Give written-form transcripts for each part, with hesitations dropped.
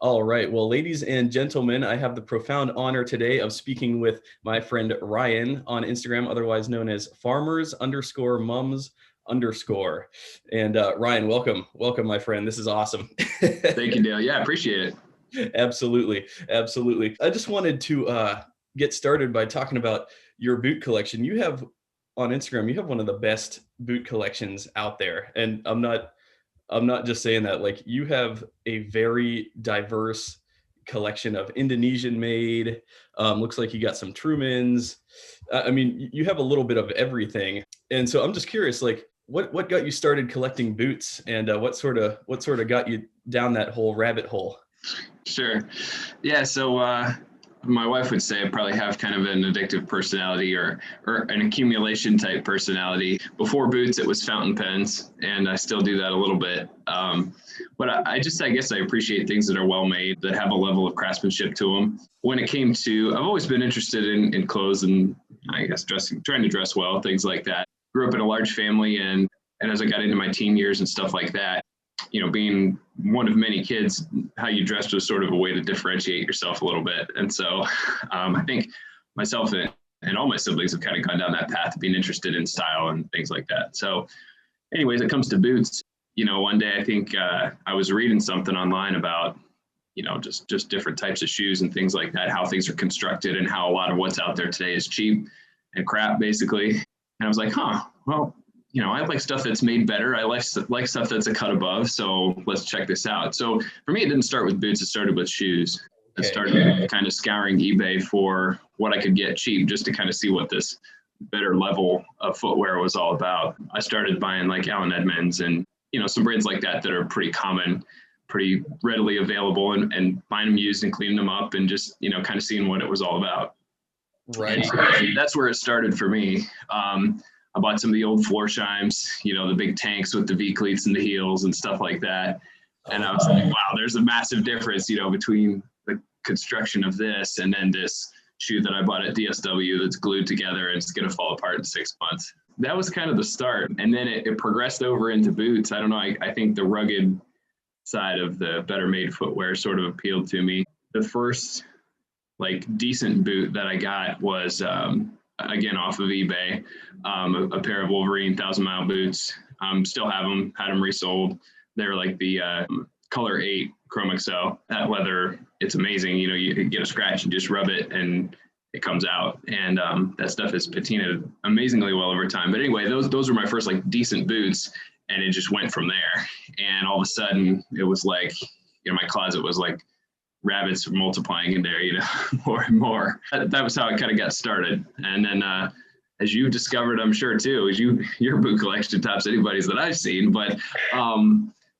All right. Well, ladies and gentlemen, I have the profound honor today of speaking with my friend Ryan on Instagram, otherwise known as farmers_mums_. And Ryan, welcome. Welcome, my friend. This is awesome. Thank you, Dale. Yeah, I appreciate it. Absolutely. Absolutely. I just wanted to get started by talking about your boot collection. You have on Instagram, you have one of the best boot collections out there. And I'm not just saying that. Like, you have a very diverse collection of Indonesian made, looks like you got some Trumans. I mean, you have a little bit of everything. And so I'm just curious, like, what got you started collecting boots, and what sort of got you down that whole rabbit hole? Sure. Yeah. So, my wife would say I probably have kind of an addictive personality or an accumulation type personality. Before boots, it was fountain pens, and I still do that a little bit. But I guess I appreciate things that are well made, that have a level of craftsmanship to them. When it came to, I've always been interested in clothes and I guess trying to dress well, things like that. Grew up in a large family, and as I got into my teen years and stuff like that, you know, being one of many kids, how you dressed was sort of a way to differentiate yourself a little bit. And so I think myself and all my siblings have kind of gone down that path of being interested in style and things like that. So anyways, it comes to boots, you know, one day I think I was reading something online about, you know, just different types of shoes and things like that, how things are constructed and how a lot of what's out there today is cheap and crap, basically. And I was like, well, you know, I like stuff that's made better. I like stuff that's a cut above. So let's check this out. So for me, it didn't start with boots. It started with shoes. Okay. I started kind of scouring eBay for what I could get cheap, just to kind of see what this better level of footwear was all about. I started buying like Allen Edmonds and, you know, some brands like that are pretty common, pretty readily available, and buying them used and cleaning them up and just, you know, kind of seeing what it was all about. Right. And that's where it started for me. I bought some of the old Florsheims, you know, the big tanks with the V cleats and the heels and stuff like that. And I was like, wow, there's a massive difference, you know, between the construction of this and then this shoe that I bought at DSW that's glued together and it's going to fall apart in 6 months. That was kind of the start. And then it progressed over into boots. I don't know. I think the rugged side of the better made footwear sort of appealed to me. The first like decent boot that I got was, again, off of eBay, a pair of Wolverine 1,000 Mile boots. Still have them, had them resold. They're like the Color 8 Chrome XL. That leather, it's amazing. You know, you get a scratch and just rub it and it comes out. And that stuff is patina amazingly well over time. But anyway, those were my first like decent boots, and it just went from there. And all of a sudden, it was like, you know, my closet was like rabbits multiplying in there, you know, more and more. That was how it kind of got started. And then as you discovered, I'm sure too, your boot collection tops anybody's that I've seen, but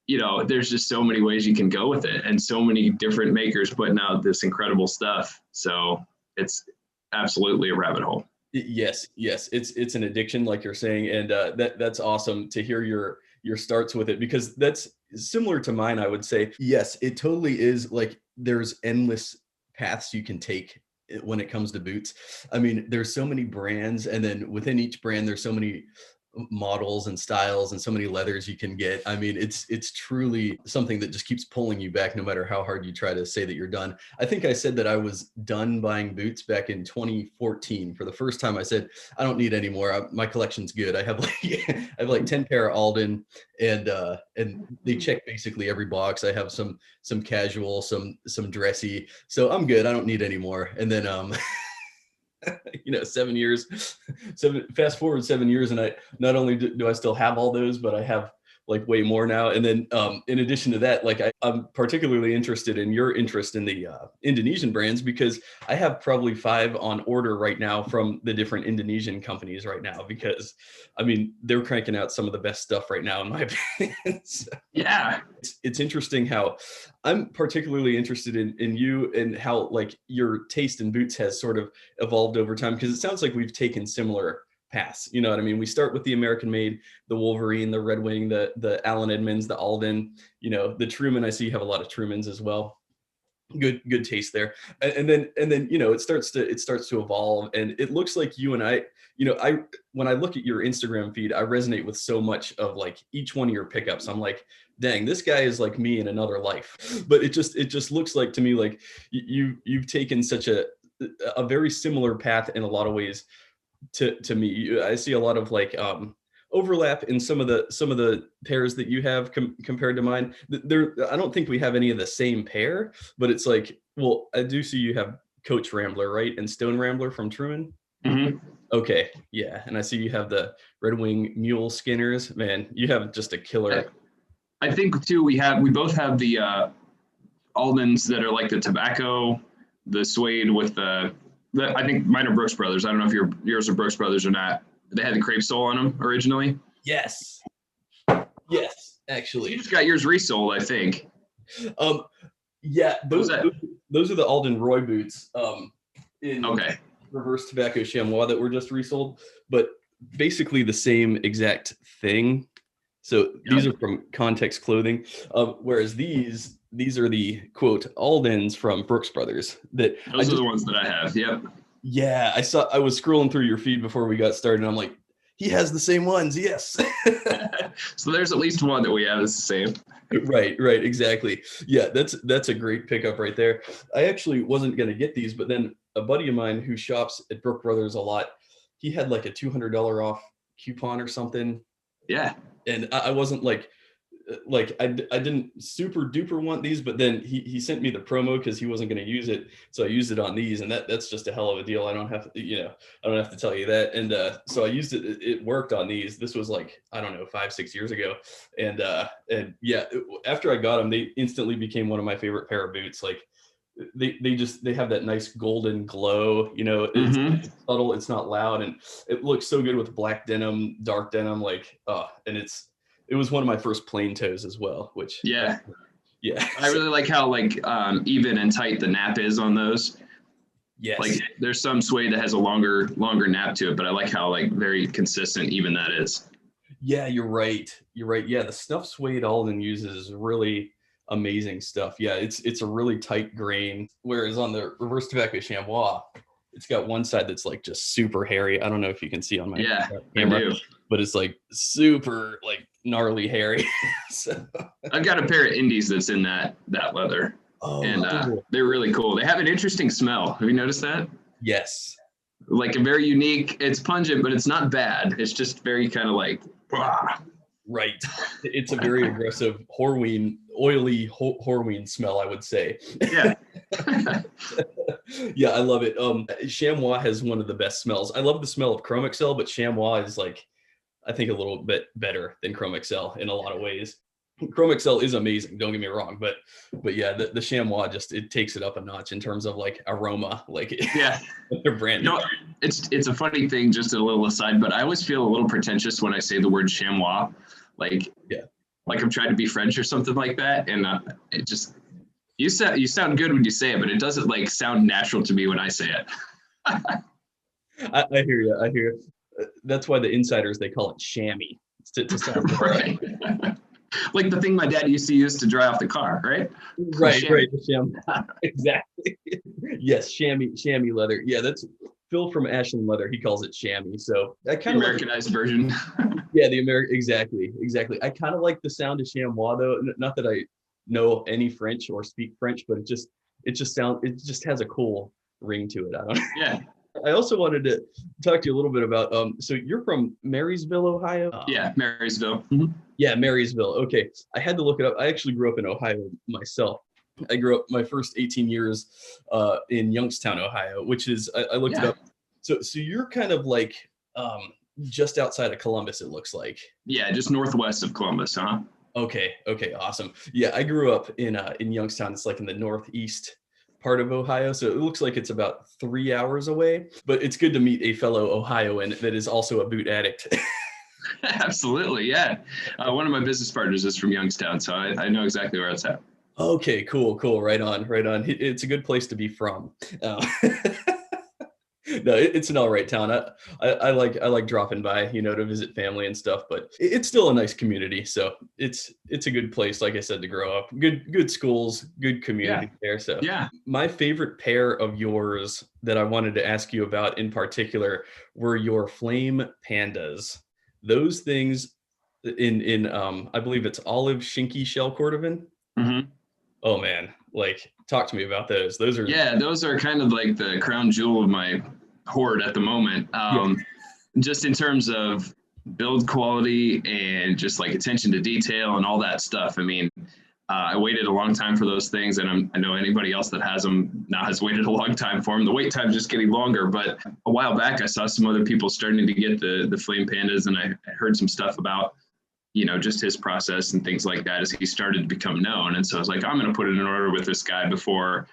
you know, there's just so many ways you can go with it and so many different makers putting out this incredible stuff. So it's absolutely a rabbit hole. Yes. It's an addiction, like you're saying. And that's awesome to hear your starts with it, because that's similar to mine, I would say. Yes, it totally is. Like, there's endless paths you can take when it comes to boots. I mean, there's so many brands, and then within each brand, there's so many models and styles and so many leathers you can get. I mean, it's truly something that just keeps pulling you back no matter how hard you try to say that you're done. I think I said that I was done buying boots back in 2014. For the first time, I said, I don't need any more. My collection's good. I have like 10 pair of Alden, and they check basically every box. I have some casual, some dressy. So I'm good. I don't need any more. And then you know, 7 years, fast forward 7 years, and I not only do I still have all those, but I have like way more now. And then in addition to that, like I'm particularly interested in your interest in the Indonesian brands, because I have probably 5 on order right now from the different Indonesian companies right now, because I mean, they're cranking out some of the best stuff right now, in my opinion. So, yeah. It's interesting how I'm particularly interested in you and how like your taste in boots has sort of evolved over time, because it sounds like we've taken similar paths. You know what I mean? We start with the American made, the Wolverine, the Red Wing, the Allen Edmonds, the Alden, you know, the Truman. I see you have a lot of Trumans as well. Good taste there. And then, you know, it starts to evolve, and it looks like you and I, you know, when I look at your Instagram feed, I resonate with so much of like each one of your pickups. I'm like, dang, this guy is like me in another life. But it just looks like to me like you've taken such a very similar path in a lot of ways to me. I see a lot of like overlap in some of the pairs that you have compared to mine. I don't think we have any of the same pair, but it's like, well, I do see you have Coach Rambler, right? And Stone Rambler from Truman. Mm-hmm. Okay, yeah, and I see you have the Red Wing Mule Skinners. Man, you have just a killer. I think too. We both have the Aldens that are like the tobacco, the suede with I think mine are Brooks Brothers. I don't know if yours are Brooks Brothers or not. They had the crepe sole on them originally. Yes, actually. You just got yours resold, I think. Yeah, those are the Alden Roy boots. In okay. Reverse tobacco chamois that were just resold, but basically the same exact thing. So these are from Context Clothing, whereas these are the quote Aldens from Brooks Brothers. Those are the ones that I have. Yep. Yeah, I was scrolling through your feed before we got started, and I'm like, he has the same ones. Yes. So there's at least one that we have is the same. Right, exactly. Yeah, that's a great pickup right there. I actually wasn't gonna get these, but then a buddy of mine who shops at Brooks Brothers a lot, he had like a $200 off coupon or something. Yeah. And I wasn't like I didn't super duper want these, but then he sent me the promo because he wasn't going to use it, so I used it on these, and that's just a hell of a deal. I don't have to tell you that. And so I used it. It worked on these. This was like, I don't know, 5-6 years ago, and yeah, after I got them, they instantly became one of my favorite pair of boots. Like they have that nice golden glow, it's subtle, it's not loud, and it looks so good with black denim, dark denim, like and it was one of my first plain toes as well, which yeah I really like how like even and tight the nap is on those. Yes, like there's some suede that has a longer nap to it, but I like how like very consistent even that is. Yeah, you're right. Yeah, the Snuff Suede Alden uses is really amazing stuff. Yeah, it's a really tight grain, whereas on the Reverse Tobacco Chamois, it's got one side that's like just super hairy. I don't know if you can see on my camera, but it's like super like gnarly hairy. So I've got a pair of Indies that's in that leather. And cool. They're really cool. They have an interesting smell. Have you noticed that? Yes. Like a very unique, it's pungent, but it's not bad. It's just very kind of like, wah. Right. It's a very aggressive oily Horween smell, I would say. Yeah. Yeah, I love it. Chamois has one of the best smells. I love the smell of Chrome XL, but Chamois is like, I think a little bit better than Chrome XL in a lot of ways. Chrome XL is amazing, don't get me wrong, but yeah, the Chamois it takes it up a notch in terms of like aroma, like yeah, they're brand new. It's a funny thing, just a little aside, but I always feel a little pretentious when I say the word chamois, like I'm trying to be French or something like that, and it just you sound good when you say it, but it doesn't like sound natural to me when I say it. I hear you. That's why the insiders, they call it chamois to sound right. Like the thing my dad used to use to dry off the car, right? Right. Exactly. Yes, chamois leather. Yeah, that's Phil from Ashland Leather. He calls it chamois. So that kind of Americanized version. Yeah, the American. Exactly. I kind of like the sound of chamois, though. Not that I know any French or speak French, but it just has a cool ring to it. I don't know. Yeah. I also wanted to talk to you a little bit about, so you're from Marysville, Ohio? Yeah, Marysville. Mm-hmm. Yeah, Marysville. Okay. I had to look it up. I actually grew up in Ohio myself. I grew up my first 18 years in Youngstown, Ohio, which is, I looked it up. So you're kind of like just outside of Columbus, it looks like. Yeah, just northwest of Columbus, huh? Okay, awesome. Yeah, I grew up in Youngstown. It's like in the northeast part of Ohio, so it looks like it's about 3 hours away, but it's good to meet a fellow Ohioan that is also a boot addict. Absolutely, yeah. One of my business partners is from Youngstown, so I know exactly where it's at. Okay, cool. Right on. It's a good place to be from. No, it's an all right town. I like dropping by, to visit family and stuff, but it's still a nice community. So it's a good place, like I said, to grow up. Good schools, good community there. So yeah. My favorite pair of yours that I wanted to ask you about in particular were your Flame Pandas. Those things in I believe it's olive shinky shell cordovan. Mm-hmm. Oh man, like talk to me about those. Those are Yeah, those are kind of like the crown jewel of my hoard at the moment. Just in terms of build quality and just like attention to detail and all that stuff. I mean, I waited a long time for those things, and I know anybody else that has them now has waited a long time for them. The wait time is just getting longer. But a while back, I saw some other people starting to get the Flame Pandas, and I heard some stuff about, you know, just his process and things like that as he started to become known. And so I was like, I'm going to put it in order with this guy before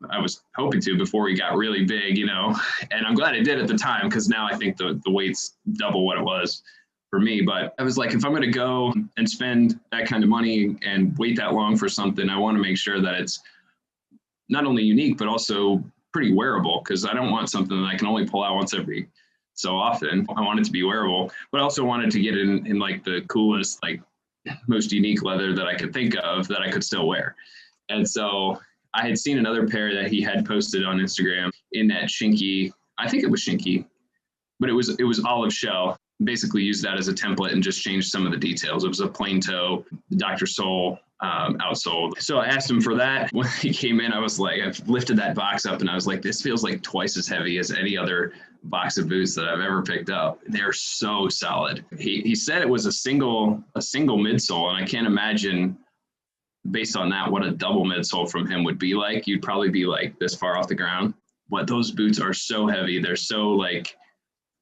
I was hoping to, before he got really big, you know. And I'm glad I did at the time, because now I think the weight's double what it was for me. But I was like, if I'm going to go and spend that kind of money and wait that long for something, I want to make sure that it's not only unique, but also pretty wearable, because I don't want something that I can only pull out once every so often. I want it to be wearable, but I also wanted to get it in like the coolest, like most unique leather that I could think of that I could still wear. And so I had seen another pair that he had posted on Instagram in that shinky, I think it was shinky, but it was olive shell. Basically used that as a template and just changed some of the details. It was a plain toe, Dr. Soul outsole. So I asked him for that. When he came in, I was like, I lifted that box up and I was like, this feels like twice as heavy as any other box of boots that I've ever picked up. They're so solid. He said it was a single midsole, and I can't imagine, based on that, what a double midsole from him would be like. You'd probably be like this far off the ground. But those boots are so heavy. They're so like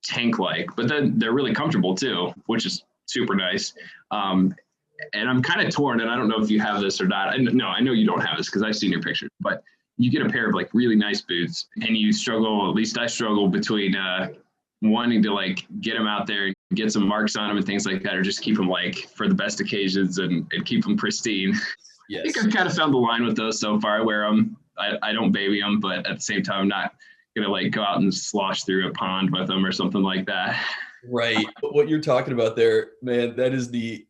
tank-like, but then they're really comfortable too, which is super nice. And I'm kind of torn, and I don't know if you have this or not. No, I know you don't have this because I've seen your pictures, but you get a pair of like really nice boots and you struggle, at least I struggle, between wanting to like get them out there, get some marks on them and things like that, or just keep them like for the best occasions and keep them pristine. Yes. I think I've kind of found the line with those so far. I wear them. I don't baby them, but at the same time, I'm not gonna like go out and slosh through a pond with them or something like that. Right. What you're talking about there, man, that is the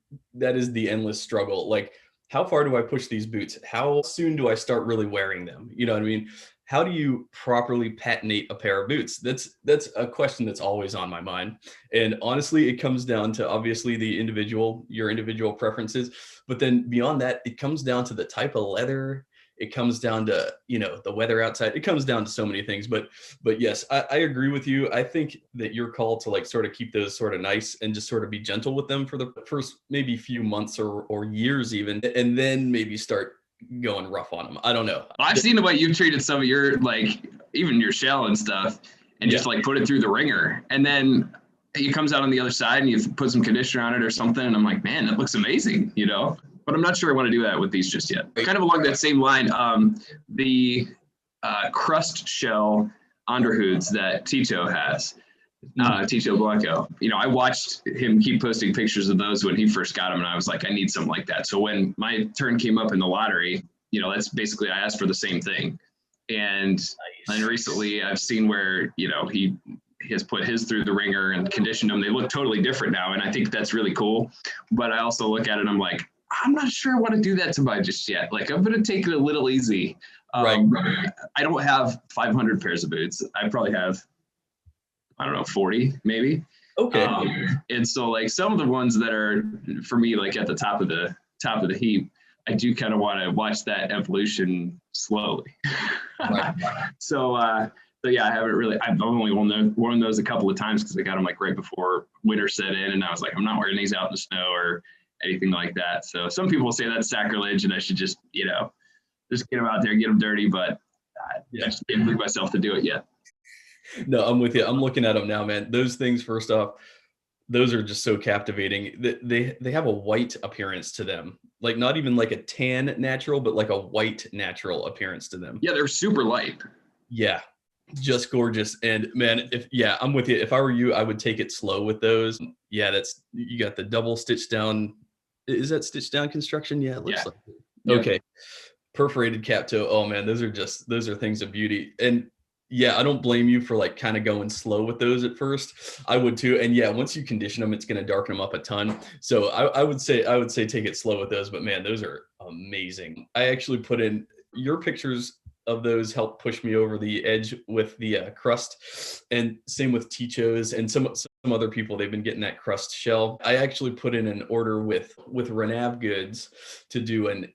endless struggle. Like, how far do I push these boots? How soon do I start really wearing them? You know what I mean? How do you properly patinate a pair of boots? That's a question that's always on my mind. And honestly, it comes down to obviously your individual preferences, but then beyond that, it comes down to the type of leather. It comes down to, you know, the weather outside. It comes down to so many things, but yes, I agree with you. I think that your call to like sort of keep those sort of nice and just sort of be gentle with them for the first maybe few months or years even, and then maybe start going rough on them. I don't know. I've seen the way you've treated some of your, like even your shell and stuff, and just like put it through the ringer, and then it comes out on the other side and you put some conditioner on it or something, and I'm like, man, that looks amazing, you know? But I'm not sure I want to do that with these just yet. Kind of along that same line, the crust shell underhoods that Tito has, Tito Blanco. You know, I watched him keep posting pictures of those when he first got them, and I was like, I need something like that. So when my turn came up in the lottery, you know, that's basically, I asked for the same thing. And recently I've seen where, you know, he has put his through the ringer and conditioned them. They look totally different now, and I think that's really cool. But I also look at it, I'm like, I'm not sure I want to do that to mine just yet. Like, I'm going to take it a little easy. Right. I don't have 500 pairs of boots. I probably have, I don't know, 40 maybe. Okay. And so like some of the ones that are for me, like at the top of the heap, I do kind of want to watch that evolution slowly. Right. So yeah, I've only worn those a couple of times because I got them like right before winter set in, and I was like, I'm not wearing these out in the snow or anything like that. So some people say that's sacrilege and I should just, you know, just get them out there, get them dirty, but I just can't believe myself to do it yet. No, I'm with you. I'm looking at them now, man. Those things, first off, those are just so captivating. They have a white appearance to them, like not even like a tan natural, but like a white natural appearance to them. Yeah, they're super light. Yeah, just gorgeous. And man, I'm with you. If I were you, I would take it slow with those. Yeah, you got the double stitch down. Is that stitch down construction? Yeah, it looks like it. Yep. Okay. Perforated cap toe. Oh man, those are things of beauty. And yeah, I don't blame you for like kind of going slow with those at first. I would too. And yeah, once you condition them, it's going to darken them up a ton. So I would say take it slow with those, but man, those are amazing. I actually put in your pictures of those helped push me over the edge with the crust, and same with Chisos and some other people. They've been getting that crust shell. I actually put in an order with Renav Goods to do an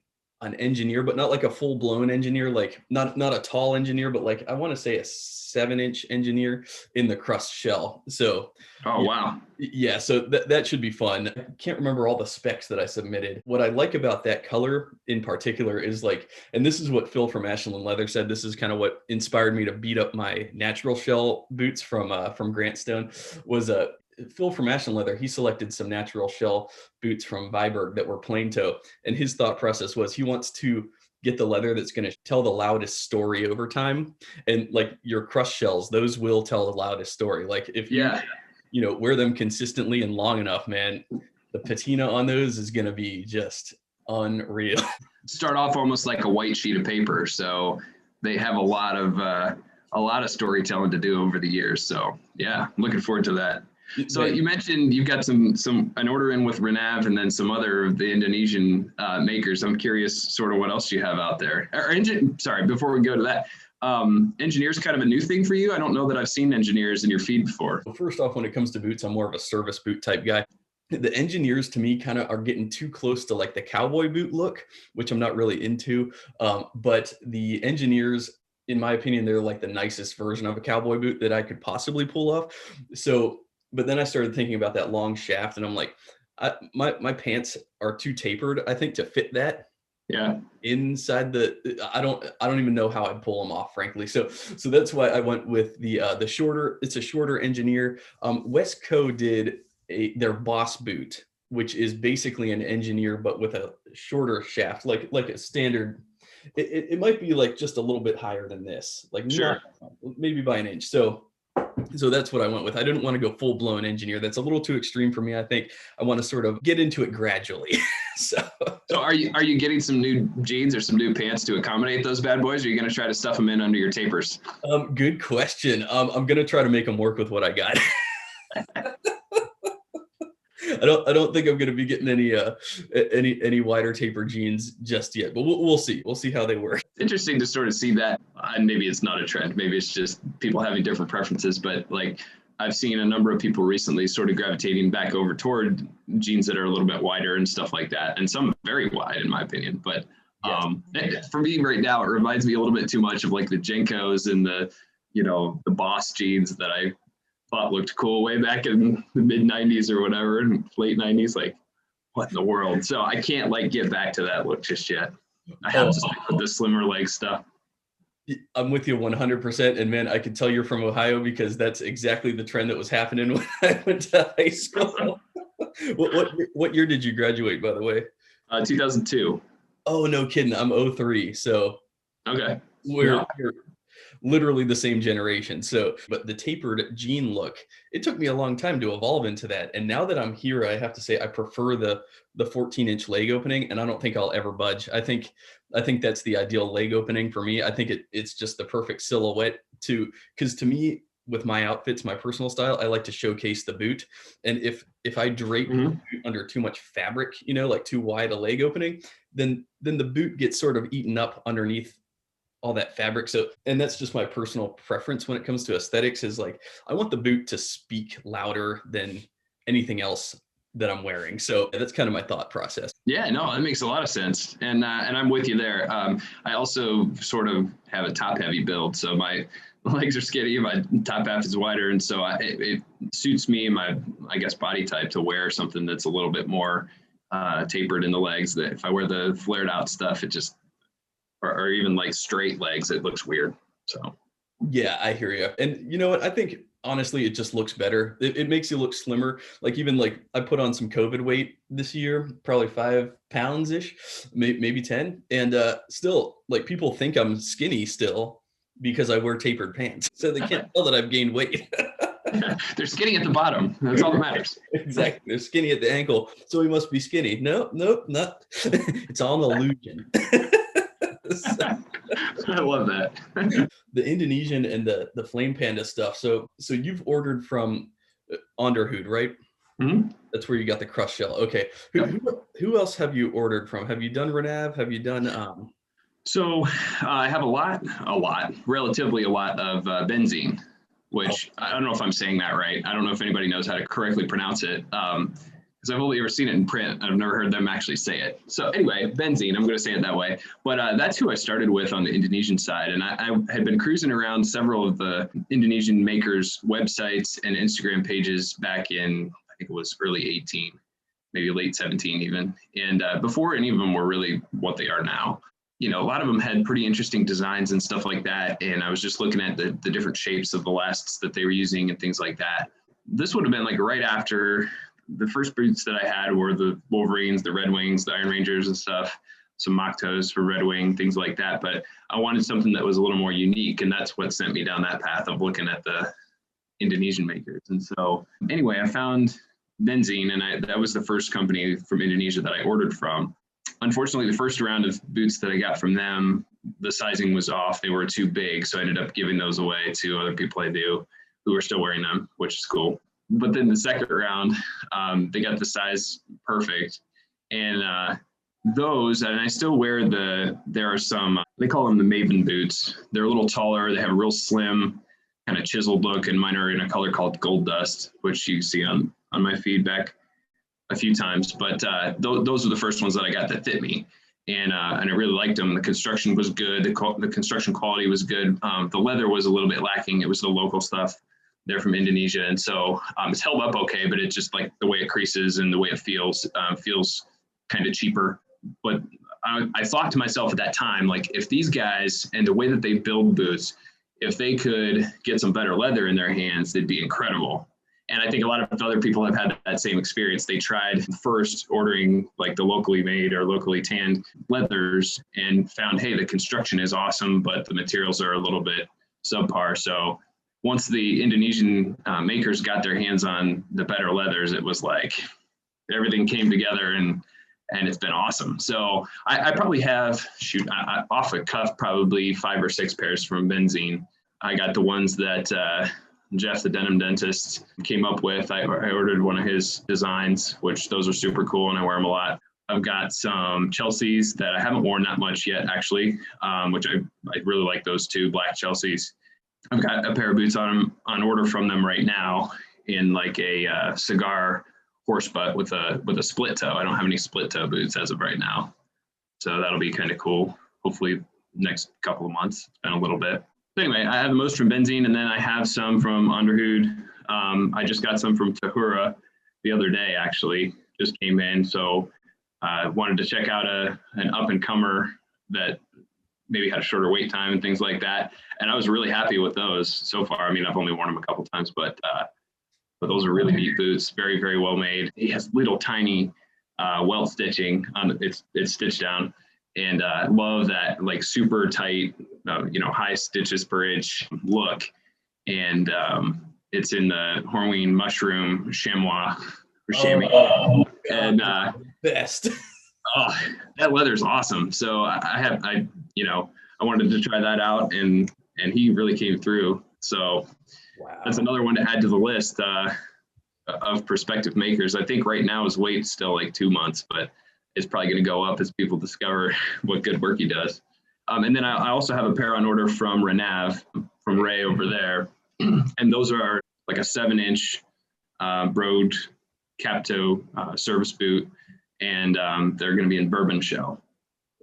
engineer, but not like a full blown engineer, like not a tall engineer, but like I want to say a 7-inch engineer in the crust shell. So, oh, wow. Yeah, so that should be fun. I can't remember all the specs that I submitted. What I like about that color in particular is like, and this is what Phil from Ashland Leather said, this is kind of what inspired me to beat up my natural shell boots from Grantstone, was Phil from Ashland Leather. He selected some natural shell boots from Viberg that were plain toe. And his thought process was he wants to get the leather that's going to tell the loudest story over time. And like your crust shells, those will tell the loudest story. Like if you know, wear them consistently and long enough, man, the patina on those is going to be just unreal. Start off almost like a white sheet of paper. So they have a lot of storytelling to do over the years. So yeah, I'm looking forward to that. So you mentioned you've got an order in with Renav and then some other of the Indonesian makers. I'm curious sort of what else you have out there. Sorry, before we go to that, engineers kind of a new thing for you? I don't know that I've seen engineers in your feed before. Well, first off, when it comes to boots, I'm more of a service boot type guy. The engineers to me kind of are getting too close to like the cowboy boot look, which I'm not really into. But the engineers, in my opinion, they're like the nicest version of a cowboy boot that I could possibly pull off. So, but then I started thinking about that long shaft, and I'm like, my pants are too tapered, I think, to fit that. Yeah. Inside I don't even know how I'd pull them off, frankly. So that's why I went with the shorter. It's a shorter engineer. Westco did their Boss boot, which is basically an engineer but with a shorter shaft, like a standard. It might be like just a little bit higher than this, like sure, maybe by an inch. So that's what I went with. I didn't want to go full blown engineer. That's a little too extreme for me. I think I want to sort of get into it gradually. So are you getting some new jeans or some new pants to accommodate those bad boys? Or are you going to try to stuff them in under your tapers? Good question. I'm going to try to make them work with what I got. I don't think I'm going to be getting any wider taper jeans just yet, but we'll see. We'll see how they work. It's interesting to sort of see that. And maybe it's not a trend. Maybe it's just people having different preferences. But like I've seen a number of people recently sort of gravitating back over toward jeans that are a little bit wider and stuff like that, and some very wide in my opinion. But for me right now, it reminds me a little bit too much of like the Jenkos and the Boss jeans that I thought looked cool way back in the mid 90s or whatever, and late 90s. Like, what in the world? So I can't like get back to that look just yet. I have to stick with the slimmer leg stuff. I'm with you 100%. And man, I can tell you're from Ohio because that's exactly the trend that was happening when I went to high school. What year did you graduate, by the way? 2002. Oh, no kidding. I'm 03. So okay. We're literally the same generation. So, but the tapered jean look, it took me a long time to evolve into that. And now that I'm here, I have to say I prefer the 14-inch leg opening, and I don't think I'll ever budge. I think that's the ideal leg opening for me. I think it's just the perfect silhouette because to me, with my outfits, my personal style, I like to showcase the boot. And if I drape the boot under too much fabric, like too wide a leg opening, then the boot gets sort of eaten up underneath all that fabric. So, and that's just my personal preference when it comes to aesthetics, is like, I want the boot to speak louder than anything else that I'm wearing. So that's kind of my thought process. Yeah, no, that makes a lot of sense. And I'm with you there. I also sort of have a top heavy build. So my legs are skinny, my top half is wider. And so it suits me and my, I guess, body type to wear something that's a little bit more tapered in the legs. That if I wear the flared out stuff, it just, or even like straight legs, it looks weird. So yeah, I hear you. And you know what? I think honestly, it just looks better. It makes you look slimmer. Like even like I put on some COVID weight this year, probably 5 pounds ish, maybe 10. And still, like, people think I'm skinny still because I wear tapered pants. So they can't tell that I've gained weight. They're skinny at the bottom. That's all that matters. Exactly. They're skinny at the ankle. So we must be skinny. Nope, not. It's all an illusion. I love that. The Indonesian and the Flame Panda stuff. So you've ordered from Onderhood, right? Mm-hmm. That's where you got the crust shell. Okay. Who else have you ordered from? Have you done Renav? Have you done So I have relatively a lot of benzene, which I don't know if I'm saying that right. I don't know if anybody knows how to correctly pronounce it. Because I've only ever seen it in print. I've never heard them actually say it. So anyway, benzene, I'm going to say it that way. But that's who I started with on the Indonesian side. And I had been cruising around several of the Indonesian makers' websites and Instagram pages back in, I think it was early 18, maybe late 17 even. And before any of them were really what they are now. You know, a lot of them had pretty interesting designs and stuff like that. And I was just looking at the different shapes of the lasts that they were using and things like that. This would have been like right after the first boots that I had were the Wolverines, the Red Wings, the Iron Rangers and stuff, some mock toes for Red Wing, things like that. But I wanted something that was a little more unique. And that's what sent me down that path of looking at the Indonesian makers. And so anyway, I found Benzene, and that was the first company from Indonesia that I ordered from. Unfortunately, the first round of boots that I got from them, the sizing was off. They were too big. So I ended up giving those away to other people I knew who were still wearing them, which is cool. But then the second round, they got the size perfect. And those, and I still wear there are some, they call them the Maven boots. They're a little taller. They have a real slim, kind of chiseled look, and mine are in a color called Gold Dust, which you see on my feedback a few times. But those are the first ones that I got that fit me. And I really liked them. The construction was good. The construction quality was good. The leather was a little bit lacking. It was the local stuff. They're from Indonesia. And so it's held up okay, but it's just like the way it creases and the way it feels kind of cheaper. But I thought to myself at that time, like if these guys and the way that they build boots, if they could get some better leather in their hands, they'd be incredible. And I think a lot of other people have had that same experience. They tried first ordering like the locally made or locally tanned leathers and found, hey, the construction is awesome, but the materials are a little bit subpar. So once the Indonesian makers got their hands on the better leathers, it was like everything came together and it's been awesome. So I probably have, off the cuff, probably 5 or 6 pairs from Benzene. I got the ones that Jeff, the denim dentist, came up with. I ordered one of his designs, which those are super cool and I wear them a lot. I've got some Chelseas that I haven't worn that much yet, actually, which I really like those two, black Chelseas. I've got a pair of boots on order from them right now in like a cigar horse butt with a split toe. I don't have any split toe boots as of right now. So that'll be kind of cool. Hopefully next couple of months. It's been a little bit. But anyway, I have most from Benzene, and then I have some from Underhood. I just got some from Tahura the other day, actually, just came in. So I wanted to check out an up-and-comer that maybe had a shorter wait time and things like that. And I was really happy with those so far. I mean, I've only worn them a couple times, but those are really neat boots, very, very well made. It has little tiny welt stitching on it's stitched down. And I love that like super tight, high stitches per inch look. And it's in the Horween mushroom chamois or chamois. And best. Oh, that leather's awesome. So I wanted to try that out, and he really came through. So wow. That's another one to add to the list of prospective makers. I think right now his wait's still like 2 months, but it's probably going to go up as people discover what good work he does. And then I also have a pair on order from Renav, from Ray over there. And those are like a 7-inch broad cap toe service boot. And they're going to be in bourbon shell.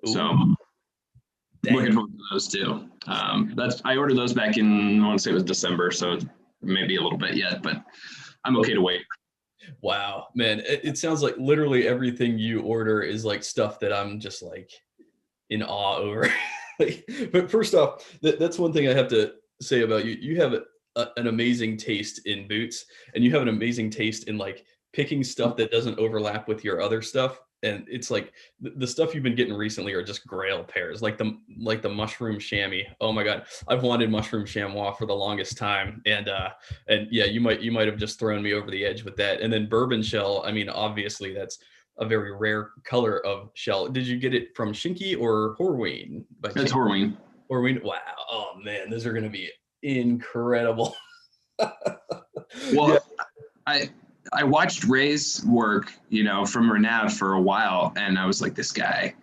Ooh. So looking forward to those too. I ordered those back in, I want to say it was December, so maybe a little bit yet, but I'm okay to wait. Wow, man, it sounds like literally everything you order is like stuff that I'm just like in awe over. But first off, that's one thing I have to say about you. You have an amazing taste in boots, and you have an amazing taste in like picking stuff that doesn't overlap with your other stuff. And it's like the stuff you've been getting recently are just grail pairs, like the mushroom chamois. Oh my God, I've wanted mushroom chamois for the longest time, and yeah, you might have just thrown me over the edge with that. And then bourbon shell. I mean, obviously that's a very rare color of shell. Did you get it from Shinky or Horween? It's Horween. Horween. Wow. Oh man, those are gonna be incredible. Well, yeah. I watched Ray's work, from Renav for a while, and I was like, this guy,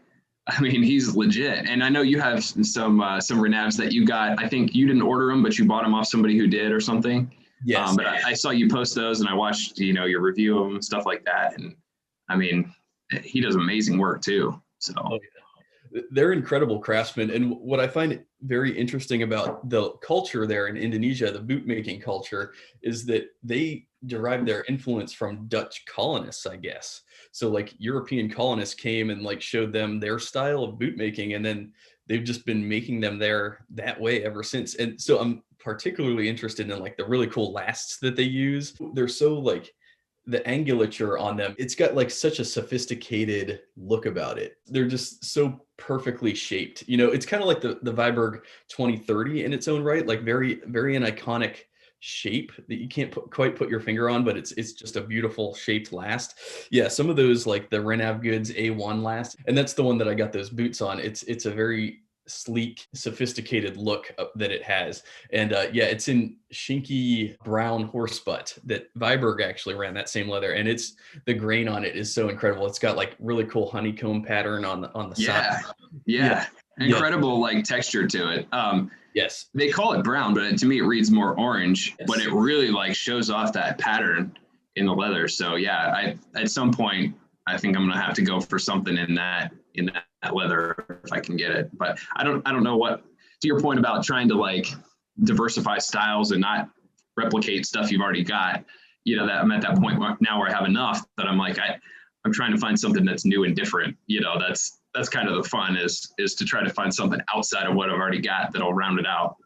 I mean, he's legit. And I know you have some Renavs that you got. I think you didn't order them, but you bought them off somebody who did or something. Yes. But I saw you post those, and I watched, your review of them, stuff like that. And I mean, he does amazing work too. So. Oh, yeah. They're incredible craftsmen. And what I find very interesting about the culture there in Indonesia, the boot making culture, is that they derive their influence from Dutch colonists, I guess. So like European colonists came and like showed them their style of boot making, and then they've just been making them there that way ever since. And so I'm particularly interested in like the really cool lasts that they use. They're so like, the angulature on them, it's got like such a sophisticated look about it. They're just so perfectly shaped. It's kind of like the Viberg 2030 in its own right, like very, very an iconic shape that you can't quite put your finger on, but it's just a beautiful shaped last. Yeah, some of those like the Renav Goods A1 last, and that's the one that I got those boots on. It's a very sleek, sophisticated look that it has. And yeah, it's in shinky brown horse butt that Viberg actually ran that same leather. And the grain on it is so incredible. It's got like really cool honeycomb pattern on the side. Yeah. Incredible like texture to it. Yes. They call it brown, but to me it reads more orange, but it really like shows off that pattern in the leather. So yeah, at some point I think I'm gonna have to go for something in that leather if I can get it. But I don't know what, to your point about trying to like diversify styles and not replicate stuff you've already got, that I'm at that point now where I have enough that I'm like, I'm trying to find something that's new and different. That's kind of the fun is to try to find something outside of what I've already got that'll round it out.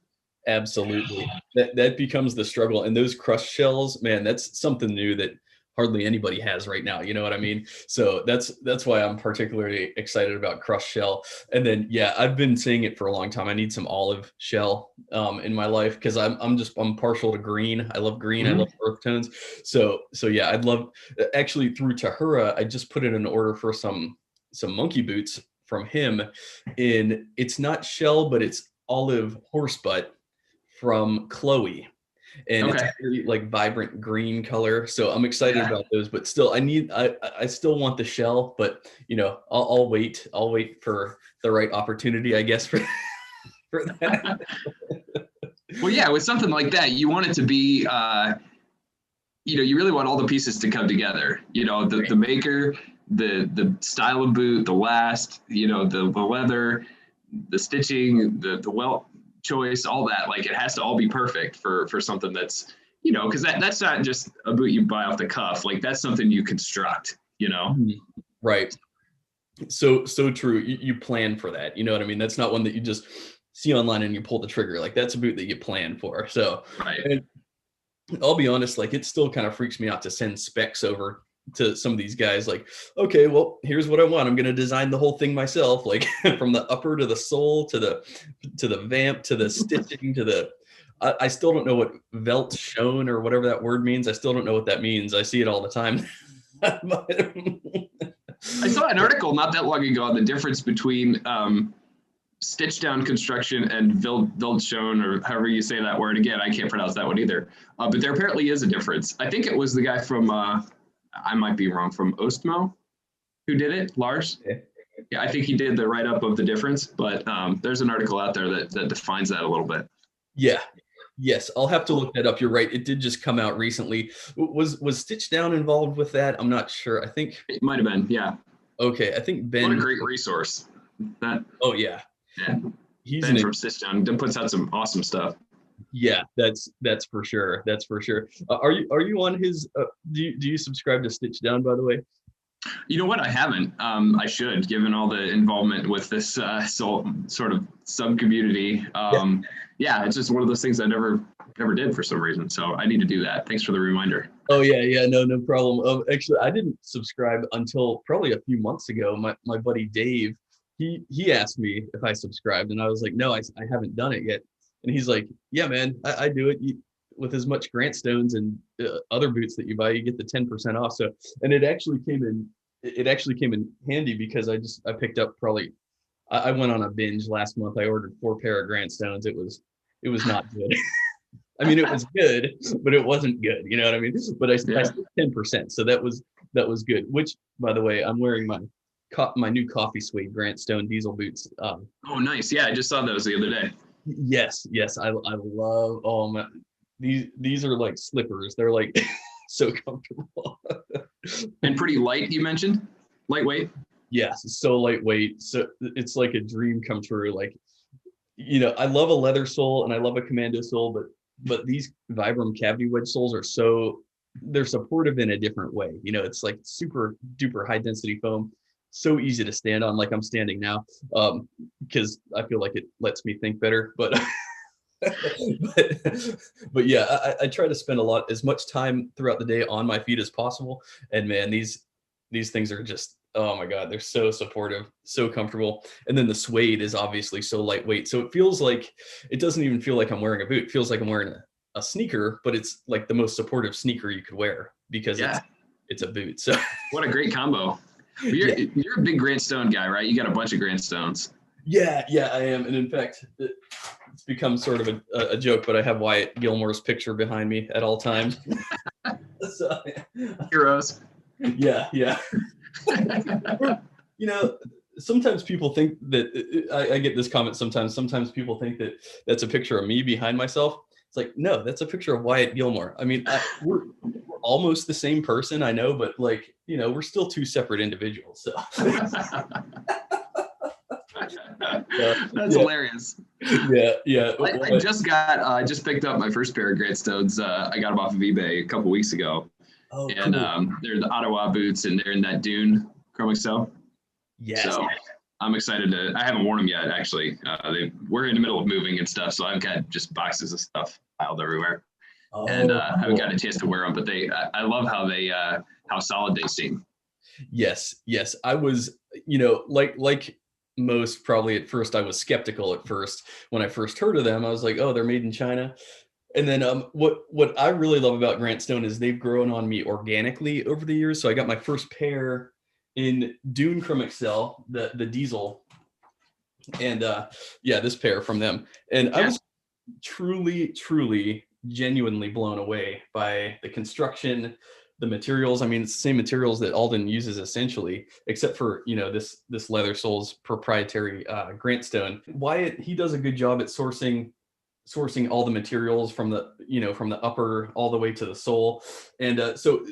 Absolutely. That becomes the struggle. And those crushed shells, man, that's something new that hardly anybody has right now. You know what I mean? So that's why I'm particularly excited about crushed shell. And then, yeah, I've been saying it for a long time. I need some olive shell in my life because I'm partial to green. I love green. Mm-hmm. I love earth tones. So yeah, I'd love, actually through Tahura, I just put in an order for some monkey boots from him it's not shell, but it's olive horse butt from Chloe. And it's really like vibrant green color. So I'm excited about those, but still I still want the shell, but I'll wait for the right opportunity, I guess, for that. Well, yeah, with something like that, you want it to be, you really want all the pieces to come together, the maker, the style of boot, the last, the leather, the stitching, the welt choice, all that, like it has to all be perfect for something that's, because that's not just a boot you buy off the cuff, like that's something you construct, Right. So true. You plan for that, you know what I mean? That's not one that you just see online and you pull the trigger. Like that's a boot that you plan for. So right. And I'll be honest, like it still kind of freaks me out to send specs over to some of these guys, like, okay, well, here's what I want. I'm going to design the whole thing myself, like from the upper to the sole to the vamp to the stitching to the. I still don't know what velt shown or whatever that word means. I still don't know what that means. I see it all the time. I saw an article not that long ago on the difference between stitch down construction and veld shown, or however you say that word. Again, I can't pronounce that one either. But there apparently is a difference. I think it was the guy from. I might be wrong, from Ostmo, who did it, Lars. Yeah, I think he did the write-up of the difference, but there's an article out there that defines that a little bit. Yeah. Yes, I'll have to look that up. You're right. It did just come out recently. Was Stitch Down involved with that? I'm not sure. I think it might have been. Yeah. Okay. I think Ben. What a great resource. Oh yeah. Yeah. He's Ben from Stitch Down. Ben puts out some awesome stuff. Yeah, that's for sure. That's for sure. Are you on his? Do you subscribe to Stitch Down, by the way? You know what? I haven't. I should, given all the involvement with this sort of sub community. Yeah, it's just one of those things I never did for some reason. So I need to do that. Thanks for the reminder. Oh yeah, no problem. Actually, I didn't subscribe until probably a few months ago. My buddy Dave, he asked me if I subscribed, and I was like, no, I haven't done it yet. And he's like, yeah, man, I do it. With as much Grant Stones and other boots that you buy, you get the 10% off. So, and it actually came in handy because I picked up I went on a binge last month. I ordered 4 pair of Grant Stones. It was not good. I mean, it was good, but it wasn't good. You know what I mean? But I still 10%. So that was good, which, by the way, I'm wearing my my new coffee suede Grant Stone diesel boots. Oh, nice. Yeah, I just saw those the other day. Yes, I love. Oh man, these are like slippers. They're like so comfortable. And pretty light, you mentioned? Lightweight? Yes, so lightweight. So it's like a dream come true. Like, I love a leather sole and I love a commando sole, but these Vibram cavity wedge soles are they're supportive in a different way. It's like super duper high density foam, so easy to stand on, like I'm standing now, because I feel like it lets me think better. But but yeah, I try to spend as much time throughout the day on my feet as possible. And man, these things are just, oh my God, they're so supportive, so comfortable. And then the suede is obviously so lightweight. So it doesn't even feel like I'm wearing a boot. It feels like I'm wearing a sneaker, but it's like the most supportive sneaker you could wear because it's a boot. So what a great combo. You're a big Grant Stone guy, right? You got a bunch of Grant Stones. Yeah, I am. And in fact, it's become sort of a joke, but I have Wyatt Gilmore's picture behind me at all times. So, heroes. Yeah. Sometimes people think that I get this comment sometimes. Sometimes people think that that's a picture of me behind myself. It's like, no, that's a picture of Wyatt Gilmore. I mean, we're almost the same person, I know, but like, we're still two separate individuals. So. That's hilarious. Yeah. I just picked up my first pair of Grant Stones. I got them off of eBay a couple weeks ago. Oh, and cool. They're the Ottawa boots, and they're in that Dune chromic cell. Yes. So I'm excited I haven't worn them yet, actually. We're in the middle of moving and stuff, so I've got just boxes of stuff piled everywhere. And I haven't gotten a chance to wear them, but I love how solid they seem. Yes. I was, like most probably at first, I was skeptical at first. When I first heard of them, I was like, oh, they're made in China. And then what I really love about Grant Stone is they've grown on me organically over the years. So I got my first pair in Dune Chrome XL, the diesel, and this pair from them. And I was truly, genuinely blown away by the construction, the materials. I mean, it's the same materials that Alden uses essentially, except for, this leather sole's proprietary Grant Stone. Wyatt, he does a good job at sourcing all the materials from the upper all the way to the sole. And so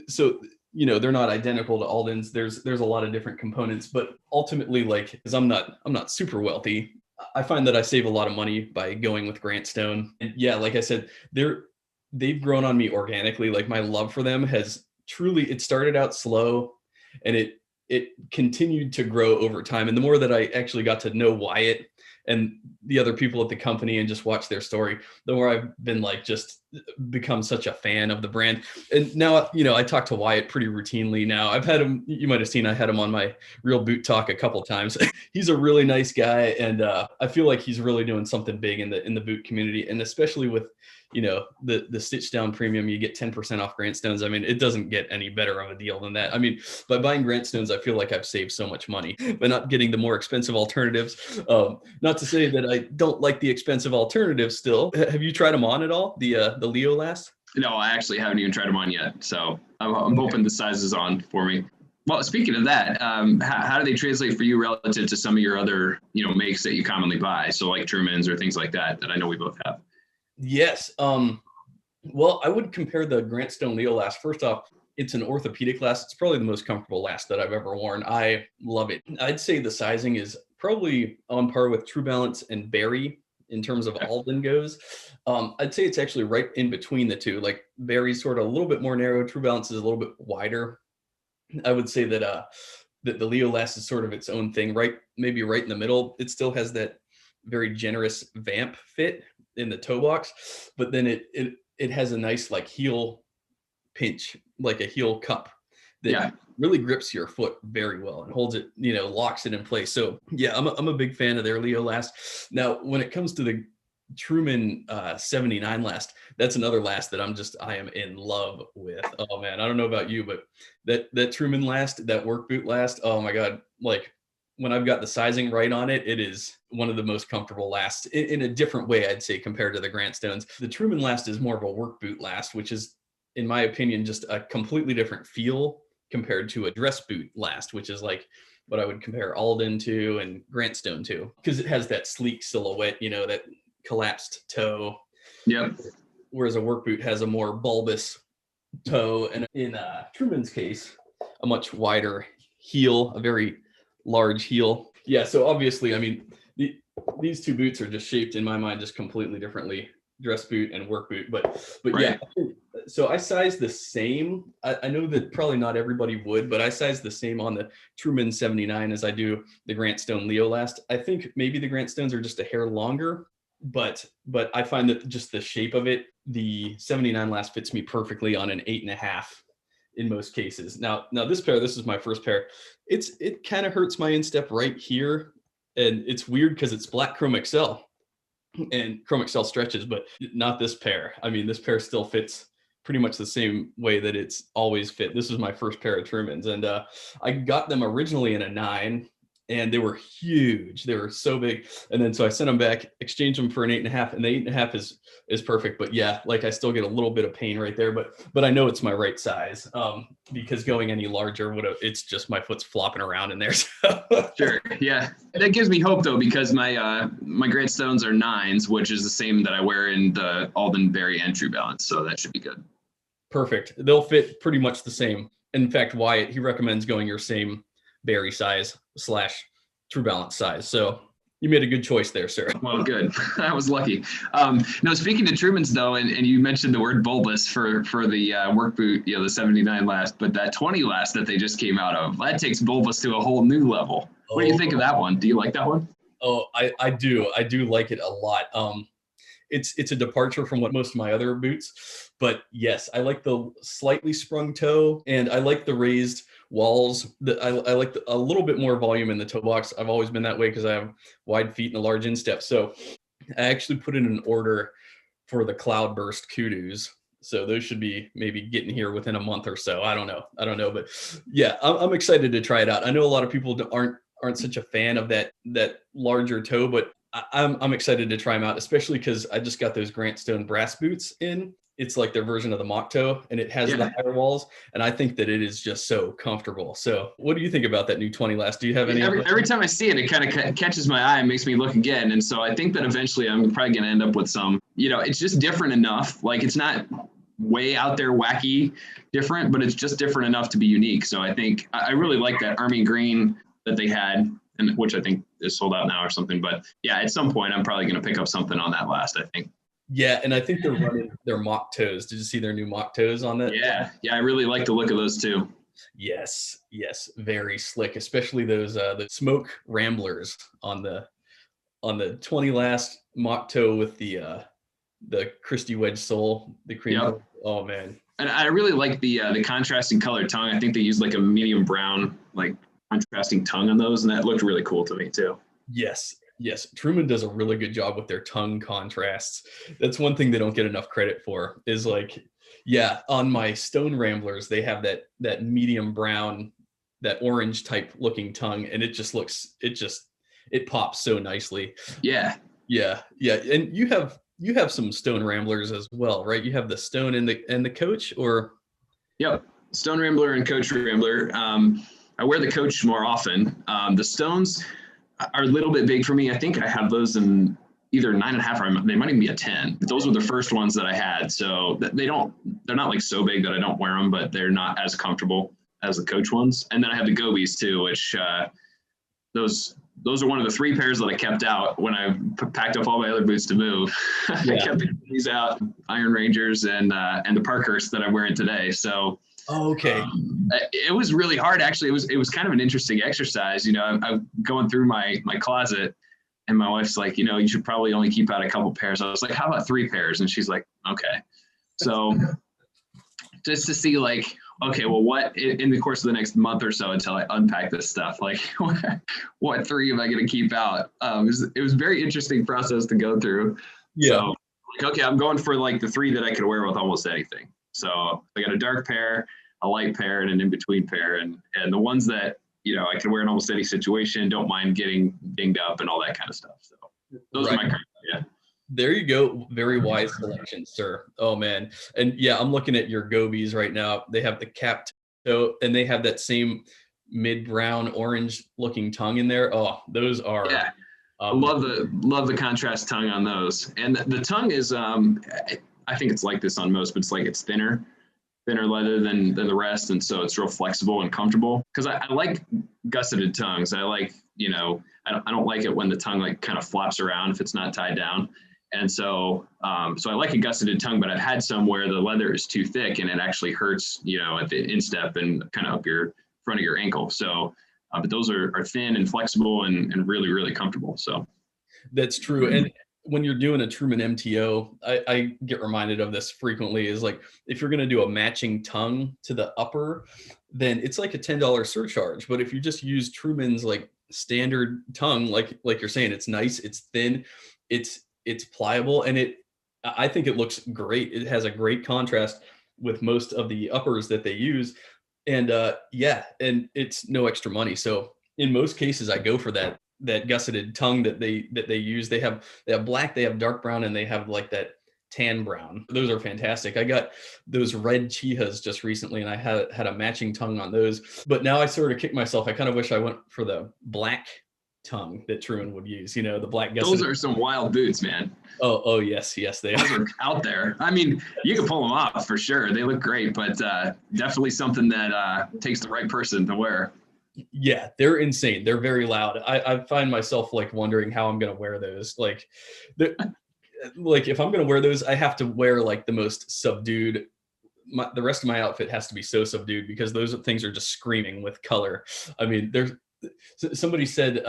they're not identical to Alden's. There's a lot of different components, but ultimately, like, because I'm not super wealthy, I find that I save a lot of money by going with Grant Stone. And yeah, like I said, they've grown on me organically. Like, my love for them it started out slow, and it continued to grow over time. And the more that I actually got to know Wyatt and the other people at the company and just watch their story, the more I've been like just become such a fan of the brand. And now, I talk to Wyatt pretty routinely now. I've had him, you might have seen, I had him on my Real Boot Talk a couple times. He's a really nice guy, and I feel like he's really doing something big in the boot community, and especially with the stitch down premium, you get 10% off Grant Stones. I mean, it doesn't get any better of a deal than that. I mean, by buying Grant Stones, I feel like I've saved so much money by not getting the more expensive alternatives. Not to say that I don't like the expensive alternatives still. Have you tried them on at all? The Leo Last? No, I actually haven't even tried them on yet. So I'm hoping the size is on for me. Well, speaking of that, how do they translate for you relative to some of your other, makes that you commonly buy? So like Truman's or things like that I know we both have. Yes. Well, I would compare the Grant Stone Leo Last. First off, it's an orthopedic last. It's probably the most comfortable last that I've ever worn. I love it. I'd say the sizing is probably on par with True Balance and Barry in terms of Alden goes. I'd say it's actually right in between the two. Like, Barry's sort of a little bit more narrow. True Balance is a little bit wider. I would say that the Leo Last is sort of its own thing, maybe right in the middle. It still has that very generous vamp fit in the toe box, but then it has a nice like heel pinch, like a heel cup that really grips your foot very well and holds it, locks it in place. So yeah, I'm a big fan of their Leo Last. Now, when it comes to the Truman 79 last, that's another last that I am in love with. Oh man, I don't know about you, but that Truman last, that work boot last, oh my God, like, when I've got the sizing right on it, it is one of the most comfortable lasts in a different way, I'd say, compared to the Grant Stones. The Truman last is more of a work boot last, which is, in my opinion, just a completely different feel compared to a dress boot last, which is like what I would compare Alden to and Grantstone to, because it has that sleek silhouette, you know, that collapsed toe. Yep. Whereas a work boot has a more bulbous toe, and in Truman's case, a much wider heel, a very large heel. Yeah, so obviously, I mean, these two boots are just shaped in my mind just completely differently, dress boot and work boot. But Right. Yeah, so I size the same. I know that probably not everybody would, but I size the same on the Truman 79 as I do the Grantstone Leo Last. I think maybe the Grantstones are just a hair longer, but I find that just the shape of it, the 79 Last fits me perfectly on an 8.5 in most cases. Now this pair, this is my first pair. It kind of hurts my instep right here, and it's weird because it's black Chrome XL and Chrome XL stretches, but not this pair. I mean, this pair still fits pretty much the same way that it's always fit. This was my first pair of Trumans, and I got them originally in a 9, and they were huge. They were so big, and then so I sent them back, exchanged them for an 8.5, and the 8.5 is perfect. But yeah, like I still get a little bit of pain right there, but I know it's my right size, because going any larger it's just my foot's flopping around in there. So. Sure. Yeah. That gives me hope though, because my my Grantstones are 9s, which is the same that I wear in the Alden Berry and True Balance. So that should be good. Perfect. They'll fit pretty much the same. In fact, Wyatt, he recommends going your same Berry size / True Balance size. So you made a good choice there, sir. Well, good. I was lucky. No, speaking to Trumans though, and you mentioned the word bulbous for the work boot, you know, the 79 Last, but that 20 Last that they just came out of, that takes bulbous to a whole new level. What do you think of that one? Do you like that one? Oh, I do. I do like it a lot. It's a departure from what most of my other boots, but yes, I like the slightly sprung toe, and I like the raised walls. I like a little bit more volume in the toe box. I've always been that way because I have wide feet and a large instep. So I actually put in an order for the Cloudburst Kudus. So those should be maybe getting here within a month or so. I don't know, but yeah, I'm excited to try it out. I know a lot of people aren't such a fan of that larger toe, but I'm excited to try them out, especially because I just got those Grantstone brass boots in. It's like their version of the mock toe, and it has the higher walls, and I think that it is just so comfortable. So what do you think about that new 20 Last? Do you have any? Every time I see it, it kind of catches my eye and makes me look again. And so I think that eventually I'm probably going to end up with some, you know, it's just different enough. Like it's not way out there wacky different, but it's just different enough to be unique. So I think I really like that army green that they had, and which I think is sold out now or something. But yeah, at some point I'm probably going to pick up something on that Last, I think. Yeah, and I think they're running their mock toes. Did you see their new mock toes on that? Yeah, I really like the look of those too. Yes, very slick, especially those the smoke ramblers on the 20 Last mock toe with the Christie wedge sole, the cream. Yep. Oh man. And I really like the contrasting color tongue. I think they used like a medium brown, like contrasting tongue on those, and that looked really cool to me too. Yes, Truman does a really good job with their tongue contrasts. That's one thing they don't get enough credit for, is like, yeah, on my Stone Ramblers, they have that medium brown, that orange type looking tongue, and it pops so nicely. Yeah. And you have some Stone Ramblers as well, right? You have the Stone and the Coach, or? Yep, Stone Rambler and Coach Rambler. I wear the Coach more often. The Stones are a little bit big for me. I think I have those in either 9.5 or they might even be a 10. Those were the first ones that I had. So they're not like so big that I don't wear them, but they're not as comfortable as the Coach ones. And then I have the Gobies too, which those are one of the 3 pairs that I kept out when I packed up all my other boots to move. Yeah. I kept these out, Iron Rangers and the Parkhurst that I'm wearing today. So oh, okay. It was really hard, actually. It was kind of an interesting exercise. You know, I'm going through my closet, and my wife's like, you know, you should probably only keep out a couple pairs. I was like, how about 3 pairs? And she's like, okay. So just to see like, okay, well, what in the course of the next month or so until I unpack this stuff, like what 3 am I going to keep out? It was a very interesting process to go through. Yeah. So like, okay, I'm going for like the 3 that I could wear with almost anything. So I got a dark pair, a light pair, and an in-between pair. And the ones that, you know, I can wear in almost any situation, don't mind getting dinged up and all that kind of stuff. So those are my criteria. Yeah. There you go. Very wise selection, sir. Oh man. And yeah, I'm looking at your Gobies right now. They have the capped toe, and they have that same mid-brown orange looking tongue in there. Oh, those are, Yeah. I love the contrast tongue on those. And the tongue is, I think it's like this on most, but it's thinner leather than the rest. And so it's real flexible and comfortable. Cause I like gusseted tongues. I like, I don't like it when the tongue like kind of flops around if it's not tied down. And so, so I like a gusseted tongue, but I've had some where the leather is too thick and it actually hurts, at the instep and kind of up your front of your ankle. So, but those are thin and flexible and really, really comfortable. So that's true. And when you're doing a Truman MTO, I get reminded of this frequently, is like, if you're going to do a matching tongue to the upper, then it's like a $10 surcharge. But if you just use Truman's like standard tongue, like you're saying, it's nice, it's thin, it's pliable, and I think it looks great. It has a great contrast with most of the uppers that they use. And and it's no extra money. So in most cases, I go for that gusseted tongue that they use. They have black, they have dark brown, and they have like that tan brown. Those are fantastic. I got those Red Chias just recently, and I had a matching tongue on those. But now I sort of kick myself. I kind of wish I went for the black tongue that Truman would use. The black gusseted. Those are some wild boots, man. Oh yes, they are. Those are out there. I mean, you can pull them off for sure. They look great, but definitely something that takes the right person to wear. Yeah, they're insane. They're very loud. I find myself like wondering how I'm going to wear those. Like if I'm going to wear those, I have to wear like the most subdued. The rest of my outfit has to be so subdued because those things are just screaming with color. I mean, somebody said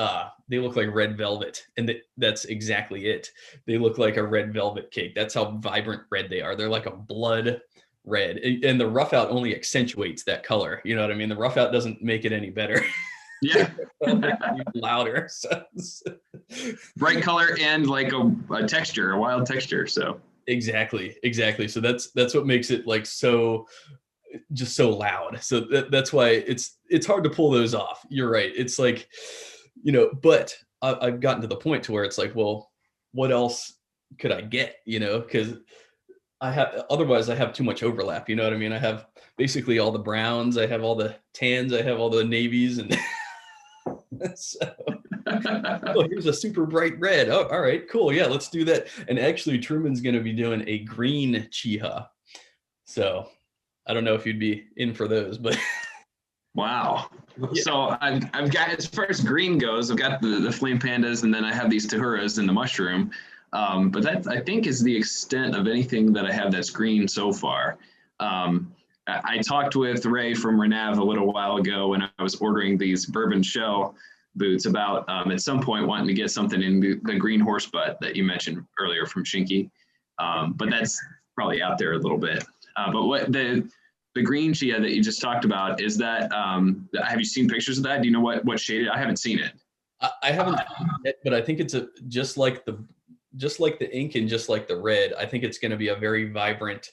they look like red velvet, and that's exactly it. They look like a red velvet cake. That's how vibrant red they are. They're like a blood red, and the rough out only accentuates that color. You know what I mean? The rough out doesn't make it any better. Yeah. Louder. So. Bright color and like a texture, a wild texture. So exactly. So that's what makes it like just so loud. So that's why it's hard to pull those off. You're right. It's like, but I've gotten to the point to where it's like, well, what else could I get? Because otherwise I have too much overlap. You know what I mean? I have basically all the browns, I have all the tans, I have all the navies, and so here's a super bright red. Oh, all right, cool. Yeah, let's do that. And actually Truman's going to be doing a green Chia. So I don't know if you'd be in for those, but wow. Yeah. So I've got, as far as green goes, I've got the Flame Pandas, and then I have these Tahuras and the mushroom. But that, I think, is the extent of anything that I have that's green so far. I talked with Ray from Renav a little while ago when I was ordering these bourbon shell boots about at some point wanting to get something in the green horsebutt that you mentioned earlier from Shinky. But that's probably out there a little bit. But what the green Chia that you just talked about, is that, have you seen pictures of that? Do you know what shade? I haven't seen it. I haven't seen it, but I think it's just like the ink and just like the red. I think it's going to be a very vibrant,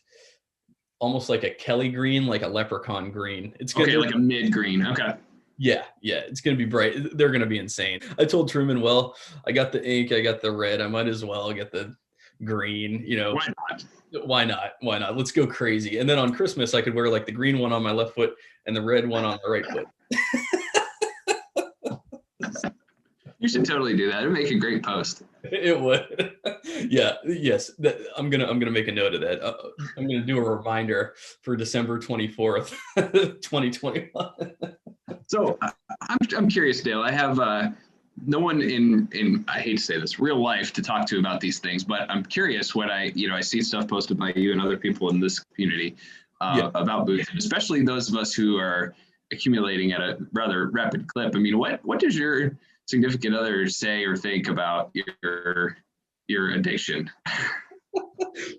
almost like a Kelly green, like a leprechaun green. It's going to be like a mid green. Okay. Yeah. It's going to be bright. They're going to be insane. I told Truman, well, I got the ink, I got the red, I might as well get the green. Why not? Let's go crazy. And then on Christmas, I could wear like the green one on my left foot and the red one on the right foot. You should totally do that. It'd make a great post. It would. Yes. I'm gonna make a note of that. I'm gonna do a reminder for December 24th, 2021. So I'm curious, Dale. I have no one in I hate to say this, real life to talk to about these things, but I'm curious when I see stuff posted by you and other people in this community about boots, especially those of us who are accumulating at a rather rapid clip. I mean, what does your significant other say or think about your addiction?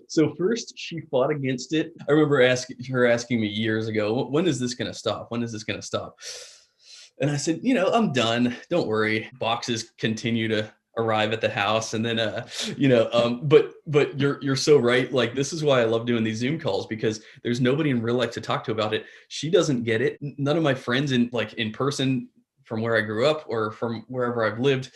So first she fought against it. I remember asking me years ago, when is this going to stop? When is this going to stop? And I said, I'm done. Don't worry. Boxes continue to arrive at the house. And then, but you're so right. Like, this is why I love doing these Zoom calls, because there's nobody in real life to talk to about it. She doesn't get it. None of my friends in person from where I grew up or from wherever I've lived,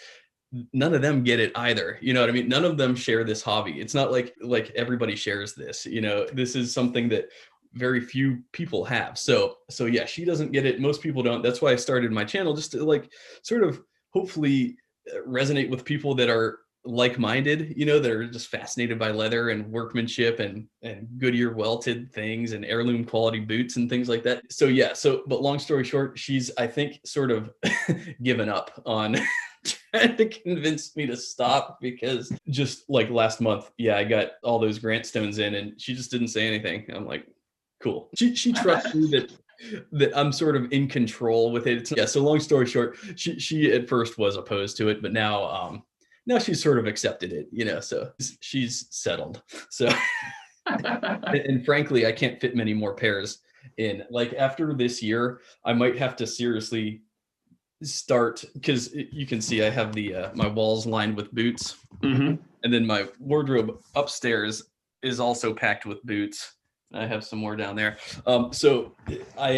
none of them get it either. You know what I mean? None of them share this hobby. It's not like everybody shares this. This is something that very few people have. So yeah, she doesn't get it. Most people don't. That's why I started my channel, just to like sort of hopefully resonate with people that are like-minded, that are just fascinated by leather and workmanship and Goodyear welted things and heirloom quality boots and things like that. So yeah, but long story short, she's, I think, sort of given up on trying to convince me to stop, because just like last month, yeah, I got all those grant stones in and she just didn't say anything. I'm like, cool. She trusts me that I'm sort of in control with it. Yeah. So long story short, she at first was opposed to it, but now she's sort of accepted it, so she's settled. So, and frankly, I can't fit many more pairs in. Like after this year, I might have to seriously start, because you can see I have my walls lined with boots, and then my wardrobe upstairs is also packed with boots. I have some more down there. So I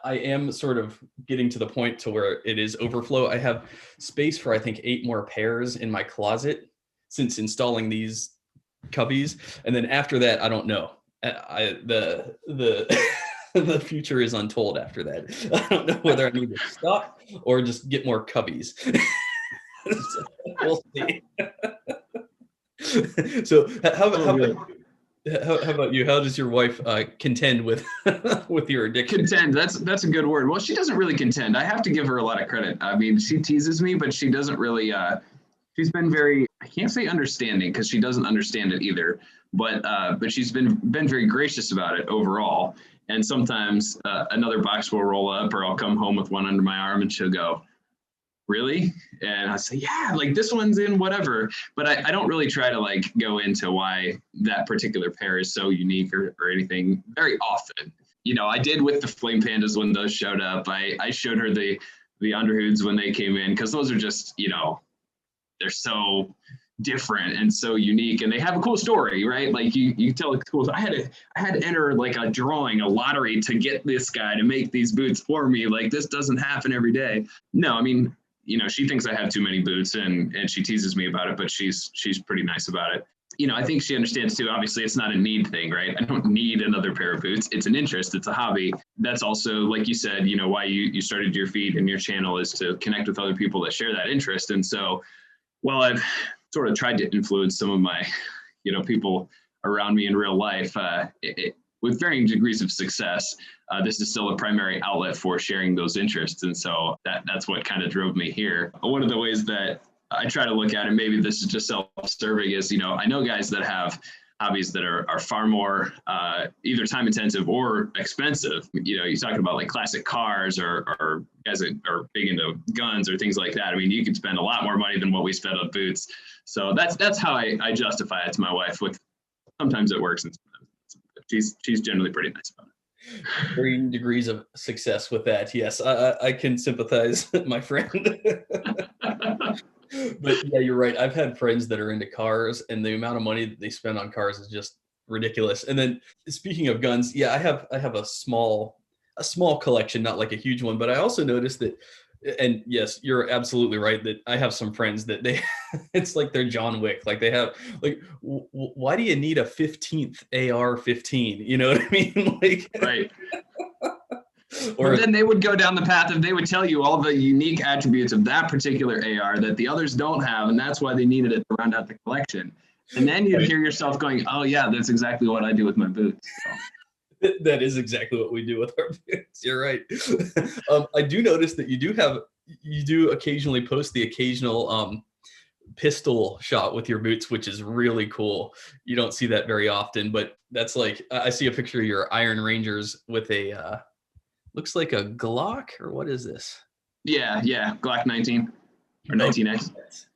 am sort of getting to the point to where it is overflow. I have space for, I think, 8 more pairs in my closet since installing these cubbies. And then after that, I don't know. The future is untold after that. I don't know whether I need to stop or just get more cubbies. So we'll see. So how about you? How does your wife contend with your addiction? Contend. That's a good word. Well, she doesn't really contend. I have to give her a lot of credit. I mean, she teases me, but she doesn't really. She's been very, I can't say understanding, because she doesn't understand it either. But she's been very gracious about it overall. And sometimes another box will roll up, or I'll come home with one under my arm, and she'll go, "Really?" And I say, "Yeah, like this one's in whatever." But I don't really try to like go into why that particular pair is so unique or anything very often. I did with the Flame Pandas when those showed up. I showed her the Underhoods when they came in, because those are just, they're so different and so unique, and they have a cool story, right? Like you tell a cool. I had to enter like a lottery to get this guy to make these boots for me. Like this doesn't happen every day. No, I mean, she thinks I have too many boots, and she teases me about it, but she's pretty nice about it. I think she understands too. Obviously, it's not a need thing, right? I don't need another pair of boots. It's an interest. It's a hobby. That's also, like you said, why you started your feed and your channel is to connect with other people that share that interest. And so, while I've sort of tried to influence some of my, people around me in real life, with varying degrees of success, this is still a primary outlet for sharing those interests. And so that's what kind of drove me here. One of the ways that I try to look at it, maybe this is just self-serving, is, I know guys that have hobbies that are far more either time intensive or expensive. You're talking about like classic cars or guys that are big into guns or things like that. I mean, you can spend a lot more money than what we spend on boots. So that's how I justify it to my wife. With sometimes it works, and sometimes she's generally pretty nice about it. Varying degrees of success with that. Yes, I can sympathize, my friend. But yeah, you're right. I've had friends that are into cars, and the amount of money that they spend on cars is just ridiculous. And then speaking of guns, yeah, I have a small collection, not like a huge one, but I also noticed that, and yes, you're absolutely right, that I have some friends that it's like they're John Wick. Like they have, like, why do you need a 15th AR-15? You know what I mean? Like, right. Or then they would go down the path of, they would tell you all the unique attributes of that particular AR that the others don't have, and that's why they needed it to round out the collection. And then you'd hear yourself going, "Oh yeah, that's exactly what I do with my boots." So. That is exactly what we do with our boots. You're right. I do notice that you do occasionally post the occasional pistol shot with your boots, which is really cool. You don't see that very often, but that's like, I see a picture of your Iron Rangers with a looks like a Glock, or what is this? Yeah, Glock 19 or 19X.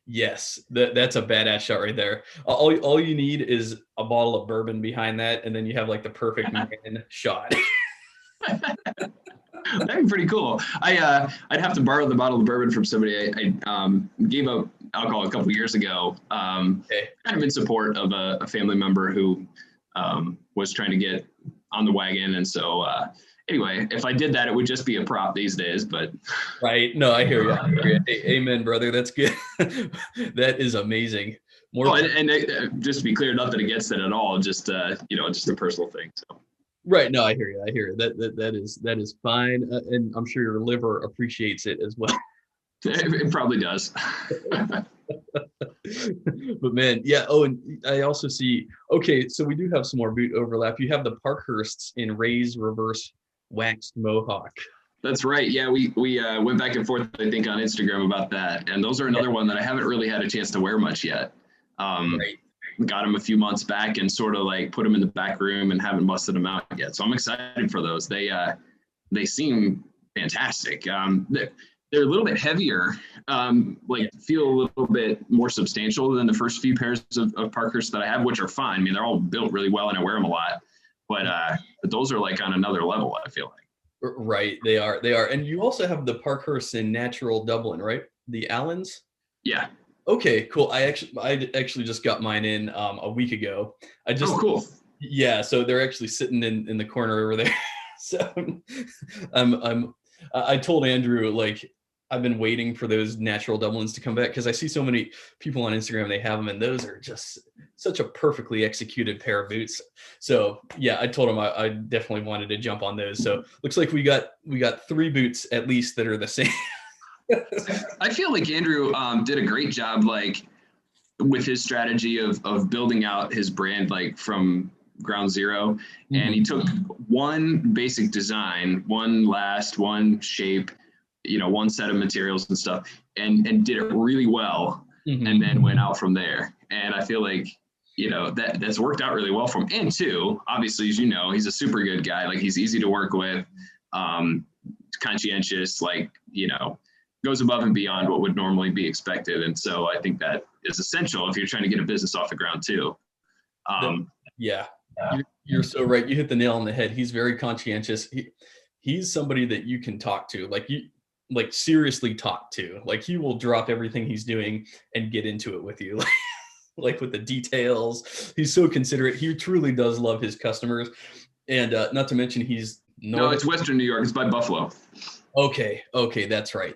Yes, that's a badass shot right there. All you need is a bottle of bourbon behind that, and then you have like the perfect man shot. That'd be pretty cool. I'd have to borrow the bottle of bourbon from somebody. I gave up alcohol a couple years ago, kind of in support of a family member who was trying to get on the wagon, and so anyway, if I did that, it would just be a prop these days. But right, no, I hear you. Hey, amen, brother. That's good. That is amazing. more. Oh, and just to be clear, nothing against it at all. Just just a personal thing. So. Right. No, I hear you. I hear you. That is fine, and I'm sure your liver appreciates it as well. It probably does. But man, yeah. Oh, and I also see. Okay, so we do have some more boot overlap. You have the Parkhursts in raised reverse waxed mohawk. That's right. Yeah, we went back and forth, I think, on Instagram about that, and those are another one that I haven't really had a chance to wear much yet. Right. Got them a few months back and sort of like put them in the back room and haven't busted them out yet. So I'm excited for those. They seem fantastic. They're a little bit heavier, feel a little bit more substantial than the first few pairs of Parkhurst that I have, which are fine. I mean, they're all built really well and I wear them a lot, but those are like on another level, I feel like. Right. They are. And you also have the Parkhurst in natural Dublin, right? The Allens? Yeah. Okay, cool. I actually just got mine in a week ago. Oh, cool. Yeah, so they're actually sitting in the corner over there. So I told Andrew, like, I've been waiting for those natural Dublins to come back because I see so many people on Instagram, they have them, and those are just such a perfectly executed pair of boots. So yeah, I told him I definitely wanted to jump on those. So looks like we got 3 boots at least that are the same. I feel like Andrew did a great job, like with his strategy of building out his brand, like from ground zero. Mm-hmm. And he took one basic design, one last, one shape, one set of materials and stuff, and did it really well. Mm-hmm. And then went out from there. And I feel like, that's worked out really well for him. And two, obviously, as you know, he's a super good guy. Like, he's easy to work with, conscientious, like, goes above and beyond what would normally be expected. And so I think that is essential if you're trying to get a business off the ground too. Yeah, you're so right. You hit the nail on the head. He's very conscientious. He's somebody that you can talk to, like seriously talk to. Like, he will drop everything he's doing and get into it with you. Like with the details. He's so considerate. He truly does love his customers. And not to mention No, it's Western New York. It's by Buffalo. Okay, that's right.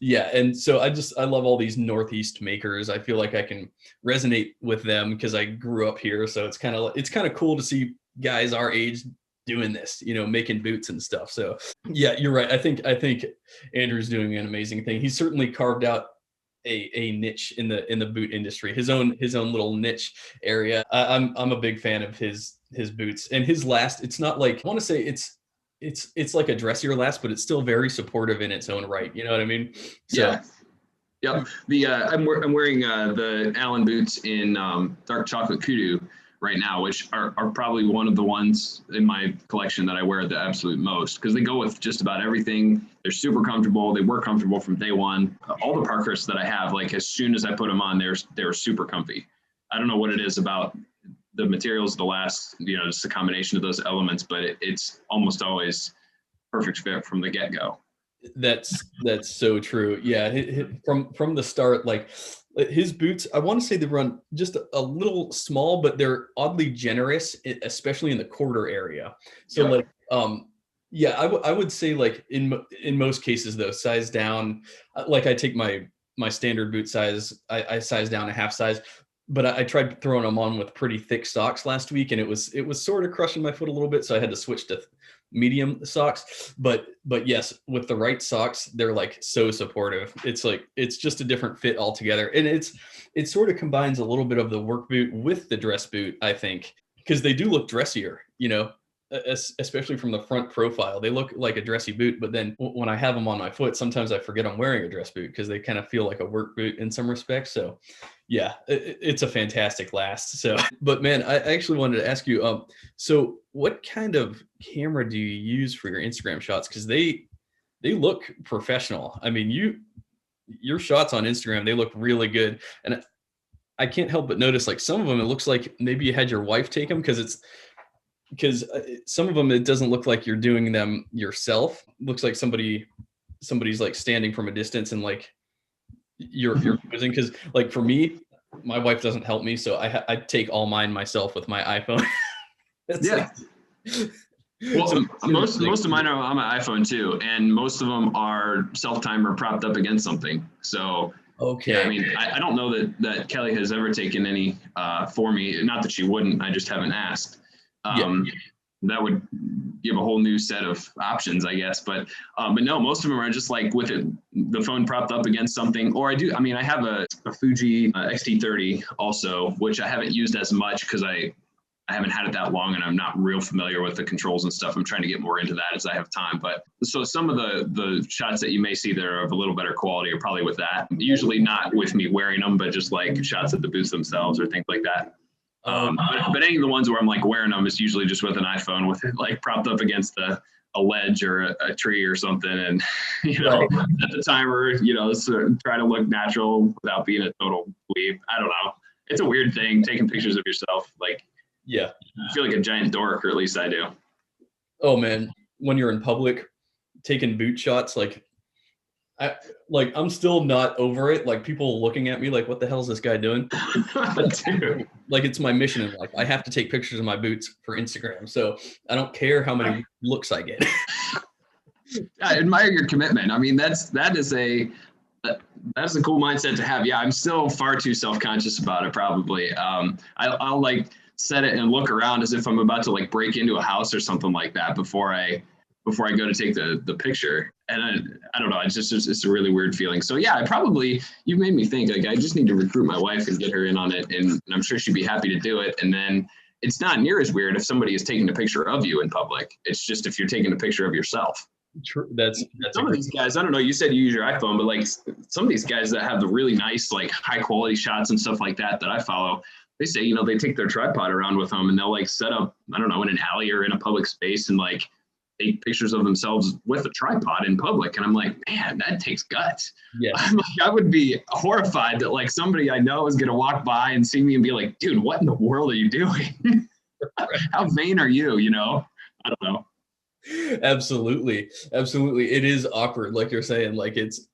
Yeah, and so I love all these Northeast makers. I feel like I can resonate with them because I grew up here. So it's kind of cool to see guys our age doing this, making boots and stuff. So yeah, you're right. I think Andrew's doing an amazing thing. He's certainly carved out a niche in the boot industry, his own little niche area. I'm a big fan of his boots and his last. It's not like, I want to say it's like a dressier last, but it's still very supportive in its own right. You know what I mean? So, yeah. Yep. I'm wearing the Allen boots in dark chocolate kudu right now, which are probably one of the ones in my collection that I wear the absolute most because they go with just about everything. They're super comfortable. They were comfortable from day one. All the Parkhursts that I have, like as soon as I put them on, they're super comfy. I don't know what it is about the materials, the last, just a combination of those elements, but it's almost always perfect fit from the get-go. That's so true. Yeah, from the start, like his boots, I want to say they run just a little small, but they're oddly generous, especially in the quarter area. So yeah. I would say like in most cases though, size down, like I take my standard boot size, I size down a half size. But I tried throwing them on with pretty thick socks last week, and it was sort of crushing my foot a little bit, so I had to switch to medium socks. But yes, with the right socks, they're like so supportive. It's just a different fit altogether, and it sort of combines a little bit of the work boot with the dress boot, I think, because they do look dressier, especially from the front profile. They look like a dressy boot, but then when I have them on my foot, sometimes I forget I'm wearing a dress boot because they kind of feel like a work boot in some respects. So yeah, it's a fantastic last. So, but man, I actually wanted to ask you, so what kind of camera do you use for your Instagram shots? Because they look professional. I mean, your shots on Instagram, they look really good. And I can't help but notice, like some of them, it looks like maybe you had your wife take them because some of them, it doesn't look like you're doing them yourself. It looks like somebody's like standing from a distance and like you're posing. Because like for me, my wife doesn't help me, so I take all mine myself with my iPhone. Yeah. Well, most of mine are on my iPhone too, and most of them are self-timer propped up against something. So Okay. Yeah, I mean, I don't know that Kelly has ever taken any for me. Not that she wouldn't. I just haven't asked. That would give a whole new set of options, I guess. But no, most of them are just like with the phone propped up against something. Or I mean, I have a Fuji XT30 also, which I haven't used as much because I haven't had it that long and I'm not real familiar with the controls and stuff. I'm trying to get more into that as I have time. But so some of the shots that you may see that are of a little better quality are probably with that. Usually not with me wearing them, but just like shots of the boots themselves or things like that. But any of the ones where I'm like wearing them is usually just with an iPhone with it like propped up against a ledge or a tree or something. And, you know, at the timer, you know, try to look natural without being a total dweeb. I don't know. It's a weird thing, taking pictures of yourself. Like, yeah, I feel like a giant dork, or at least I do. Oh man, when you're in public taking boot shots, I'm still not over it. Like people looking at me like, what the hell is this guy doing? Like it's my mission in life. I have to take pictures of my boots for Instagram. So I don't care how many looks I get. I admire your commitment. I mean, that's a cool mindset to have. Yeah, I'm still far too self-conscious about it probably. I'll like set it and look around as if I'm about to like break into a house or something like that before I go to take the picture. And I don't know, it's a really weird feeling. So yeah, you've made me think, like, I just need to recruit my wife and get her in on it. And I'm sure she'd be happy to do it. And then it's not near as weird if somebody is taking a picture of you in public. It's just if you're taking a picture of yourself. True. That's some of these guys, I don't know, you said you use your iPhone, but like some of these guys that have the really nice, like high quality shots and stuff like that I follow, they say, you know, they take their tripod around with them and they'll like set up, I don't know, in an alley or in a public space and like take pictures of themselves with a tripod in public. And I'm like, man, that takes guts. Yeah. I would be horrified that like somebody I know is going to walk by and see me and be like, dude, what in the world are you doing? How vain are you? You know, I don't know. Absolutely. It is awkward. Like you're saying, like it's,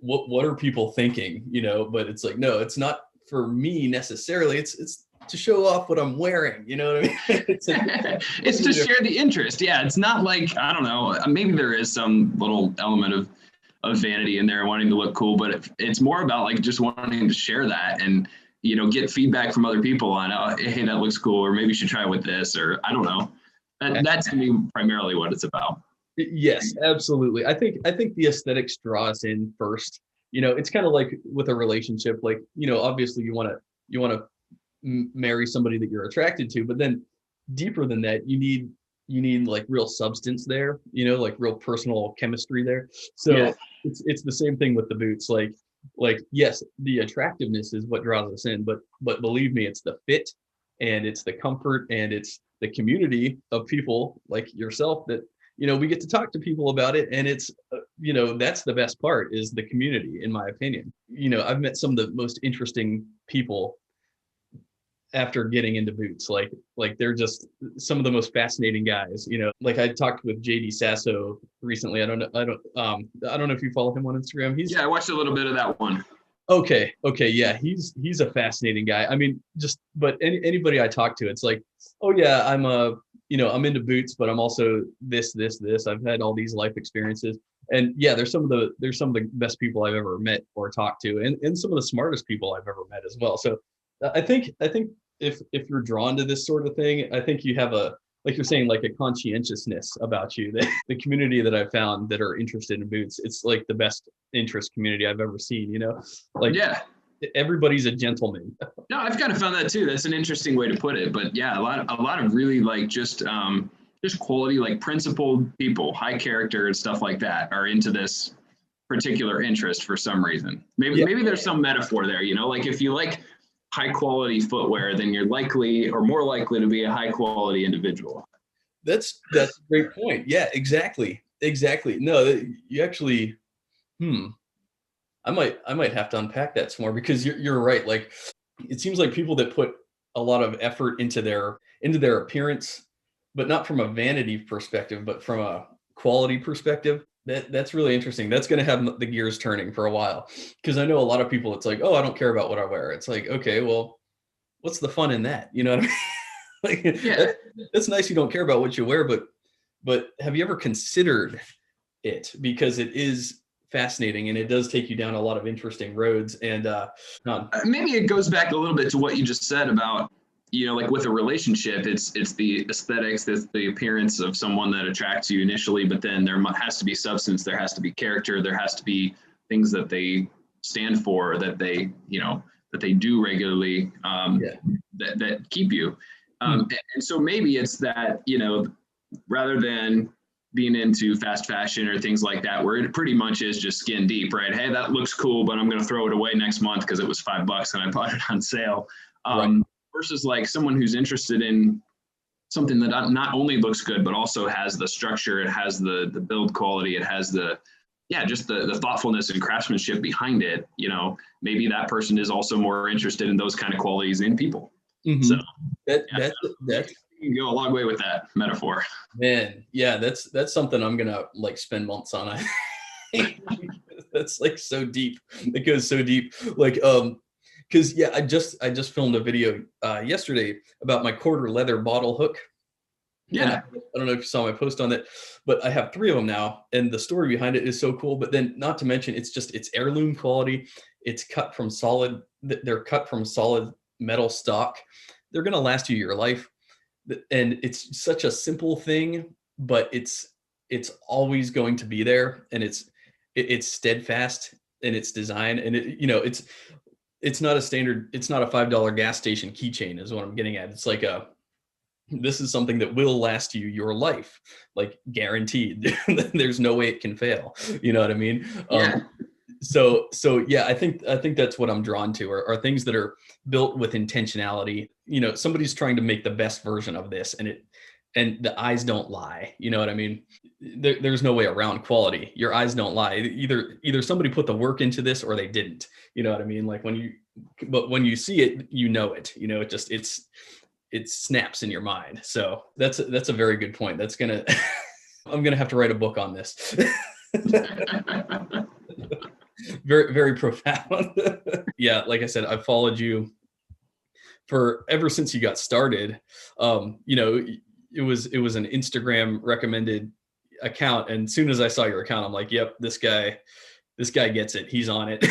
what are people thinking, you know, but it's like, no, it's not for me necessarily. It's to show off what I'm wearing, you know what I mean? It's to share the interest. Yeah. It's not like, I don't know, maybe there is some little element of vanity in there, wanting to look cool, but it's more about like just wanting to share that and, you know, get feedback from other people on, oh, hey, that looks cool, or maybe you should try it with this, or I don't know. That's to me primarily what it's about. Yes, absolutely. I think the aesthetics draw us in first. You know, it's kind of like with a relationship, like, you know, obviously you want to marry somebody that you're attracted to, but then deeper than that, you need like real substance there, you know, like real personal chemistry there. So yeah. It's the same thing with the boots. Like yes, the attractiveness is what draws us in, but believe me, it's the fit and it's the comfort and it's the community of people like yourself that, you know, we get to talk to people about it. And it's, you know, that's the best part, is the community, in my opinion. You know, I've met some of the most interesting people after getting into boots. Like they're just some of the most fascinating guys, you know. Like I talked with JD Sasso recently. I don't know if you follow him on Instagram. I watched a little bit of that one. Okay. Yeah. He's a fascinating guy. I mean, but anybody I talk to, it's like, oh yeah, I'm into boots, but I'm also this. I've had all these life experiences. And yeah, there's some of the best people I've ever met or talked to, and some of the smartest people I've ever met as well. So I think if you're drawn to this sort of thing, I think you have like you're saying, like a conscientiousness about you. That the community that I've found that are interested in boots, it's like the best interest community I've ever seen, you know? Like, yeah, everybody's a gentleman. No, I've kind of found that too. That's an interesting way to put it. But yeah, a lot of really like just quality, like principled people, high character and stuff like that are into this particular interest for some reason. Maybe there's some metaphor there, you know, like if you like high quality footwear, then you're likely or more likely to be a high quality individual. That's a great point. Yeah, exactly. No, you actually, I might have to unpack that some more, because you're right. Like it seems like people that put a lot of effort into their appearance, but not from a vanity perspective, but from a quality perspective. That's really interesting. That's going to have the gears turning for a while, because I know a lot of people, it's like, oh, I don't care about what I wear. It's like, okay, well, what's the fun in that? You know what I mean? Like, yeah, that's nice you don't care about what you wear, but have you ever considered it? Because it is fascinating, and it does take you down a lot of interesting roads. And maybe it goes back a little bit to what you just said about, like with a relationship, it's the aesthetics, it's the appearance of someone that attracts you initially, but then there has to be substance, there has to be character, there has to be things that they stand for, that they do regularly, that keep you. And so maybe it's that, rather than being into fast fashion or things like that, where it pretty much is just skin deep, right? Hey, that looks cool, but I'm going to throw it away next month because it was $5 and I bought it on sale. Right. Versus like someone who's interested in something that not only looks good, but also has the structure, it has the build quality, it has just the thoughtfulness and craftsmanship behind it. Maybe that person is also more interested in those kind of qualities in people. Mm-hmm. So that's you can go a long way with that metaphor. Man, yeah, that's something I'm gonna like spend months on. That's like so deep. It goes so deep. Like because I just filmed a video yesterday about my quarter leather bottle hook. Yeah, and I don't know if you saw my post on that, but I have 3 of them now, and the story behind it is so cool. But then, not to mention, it's heirloom quality. It's cut from solid. They're cut from solid metal stock. They're gonna last you your life, and it's such a simple thing, but it's always going to be there, and it's steadfast in its design, and it's not a standard. It's not a $5 gas station keychain, is what I'm getting at. It's like this is something that will last you your life, like guaranteed. There's no way it can fail. You know what I mean? Yeah. So yeah, I think that's what I'm drawn to are things that are built with intentionality. Somebody's trying to make the best version of this, and the eyes don't lie. You know what I mean? There's no way around quality. Your eyes don't lie. Either somebody put the work into this or they didn't. You know what I mean? Like when you see it, it. It snaps in your mind. So that's a very good point. I'm gonna have to write a book on this. Very, very profound. Yeah, like I said, I've followed you for ever since you got started. It was an Instagram recommended account, and as soon as I saw your account, I'm like, yep, this guy gets it. He's on it.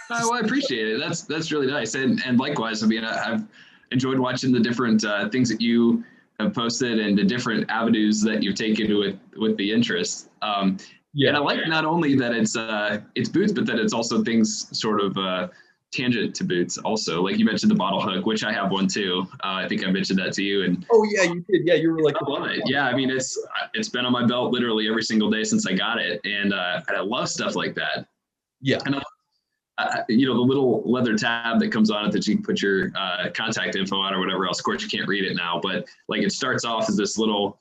Well, I appreciate it. That's really nice. And likewise, I mean, I've enjoyed watching the different things that you have posted and the different avenues that you've taken with the interest. And I like not only that it's boots, but that it's also things sort of tangent to boots also. Like you mentioned the bottle hook, which I have one too. I think I mentioned that to you. And oh yeah, you did. Yeah, you were like, I love it. Yeah, I mean it's been on my belt literally every single day since I got it, and I love stuff like that. Yeah, and the little leather tab that comes on it that you can put your contact info on or whatever else. Of course, you can't read it now, but like it starts off as this little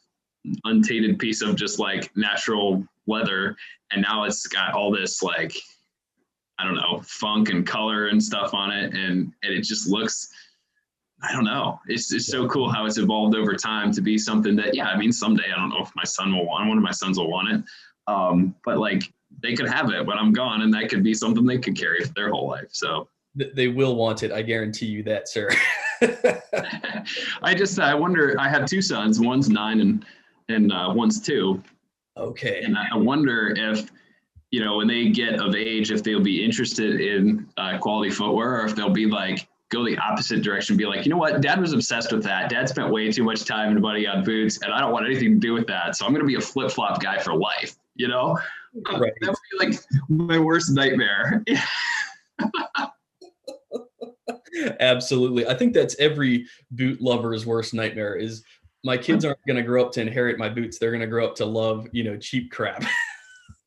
untainted piece of just like natural leather, and now it's got all this like, I don't know, funk and color and stuff on it, and it just looks, I don't know, it's so cool how it's evolved over time to be something that, yeah, I mean, someday I don't know if one of my sons will want it, but like they could have it when I'm gone, and that could be something they could carry for their whole life. So they will want it. I guarantee you that, sir. I wonder, I have 2 sons, one's 9 and one's 2. Okay. And I wonder if, when they get of age, if they'll be interested in quality footwear, or if they'll be like, go the opposite direction, be like, you know what, Dad was obsessed with that. Dad spent way too much time and money on boots, and I don't want anything to do with that. So I'm going to be a flip-flop guy for life, Right. That would be like my worst nightmare. Absolutely. I think that's every boot lover's worst nightmare is my kids aren't going to grow up to inherit my boots. They're going to grow up to love, cheap crap.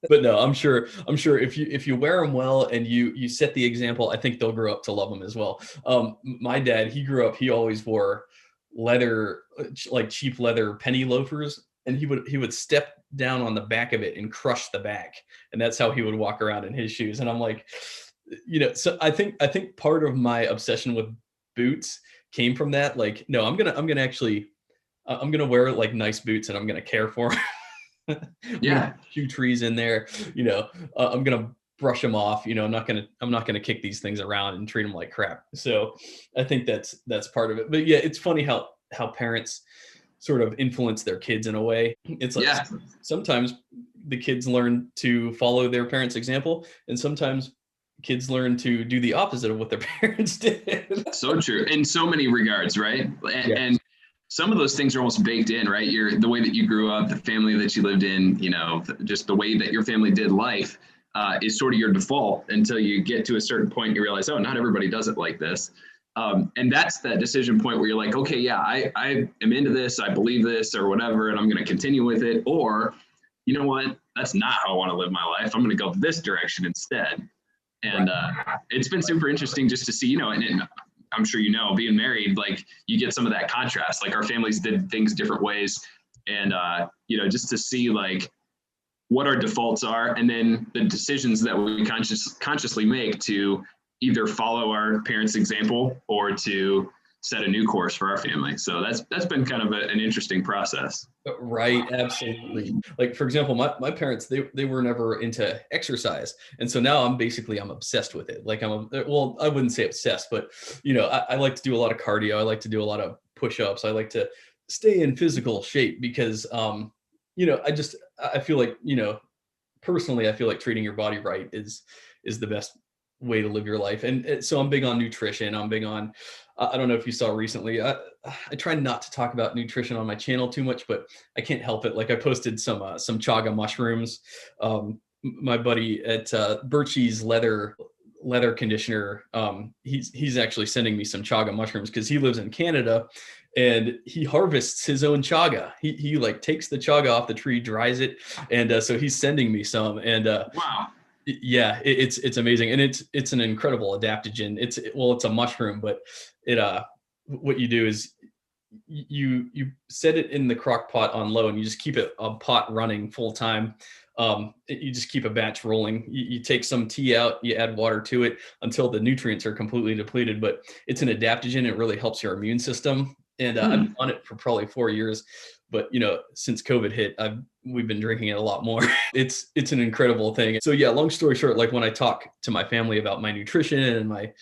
But no, I'm sure if you wear them well and you set the example, I think they'll grow up to love them as well. My dad, he always wore leather, like cheap leather penny loafers, and he would step down on the back of it and crush the back, and that's how he would walk around in his shoes. And I'm like, so I think part of my obsession with boots came from that. Like, no, I'm gonna wear like nice boots, and I'm gonna care for them. Yeah, shoe trees in there. I'm gonna brush them off. I'm not gonna kick these things around and treat them like crap. So I think that's part of it. But yeah, it's funny how parents sort of influence their kids in a way. It's like sometimes the kids learn to follow their parents' example, and sometimes kids learn to do the opposite of what their parents did. So true in so many regards, right? And some of those things are almost baked in, right? The way that you grew up, the family that you lived in, just the way that your family did life is sort of your default until you get to a certain point. You realize, oh, not everybody does it like this. And that's that decision point where you're like, okay, yeah, I am into this, I believe this or whatever, and I'm going to continue with it. Or, you know what, that's not how I want to live my life. I'm going to go this direction instead. And it's been super interesting just to see, and I'm sure, being married, like you get some of that contrast, like our families did things different ways. And, just to see like what our defaults are, and then the decisions that we consciously make to either follow our parents' example or to set a new course for our family. So that's been kind of an interesting process. Right, absolutely. Like for example, my parents, they were never into exercise, and so now I'm obsessed with it. Like I wouldn't say obsessed, but I like to do a lot of cardio. I like to do a lot of push-ups. I like to stay in physical shape because I feel like personally I feel like treating your body right is the best way to live your life. And so I'm big on nutrition. I'm big on, I don't know if you saw recently, I try not to talk about nutrition on my channel too much, but I can't help it. Like I posted some chaga mushrooms. My buddy at Birchie's leather conditioner, he's actually sending me some chaga mushrooms because he lives in Canada and he harvests his own chaga. He like takes the chaga off the tree, dries it. And so he's sending me some. And wow. Yeah, it's amazing, and it's an incredible adaptogen. It's a mushroom, but what you do is you set it in the crock pot on low, and you just keep a pot running full time. You just keep a batch rolling. You take some tea out, you add water to it until the nutrients are completely depleted. But it's an adaptogen. It really helps your immune system. And I've been on it for probably 4 years. But since COVID hit, we've been drinking it a lot more. It's an incredible thing. So yeah, long story short, like when I talk to my family about my nutrition and my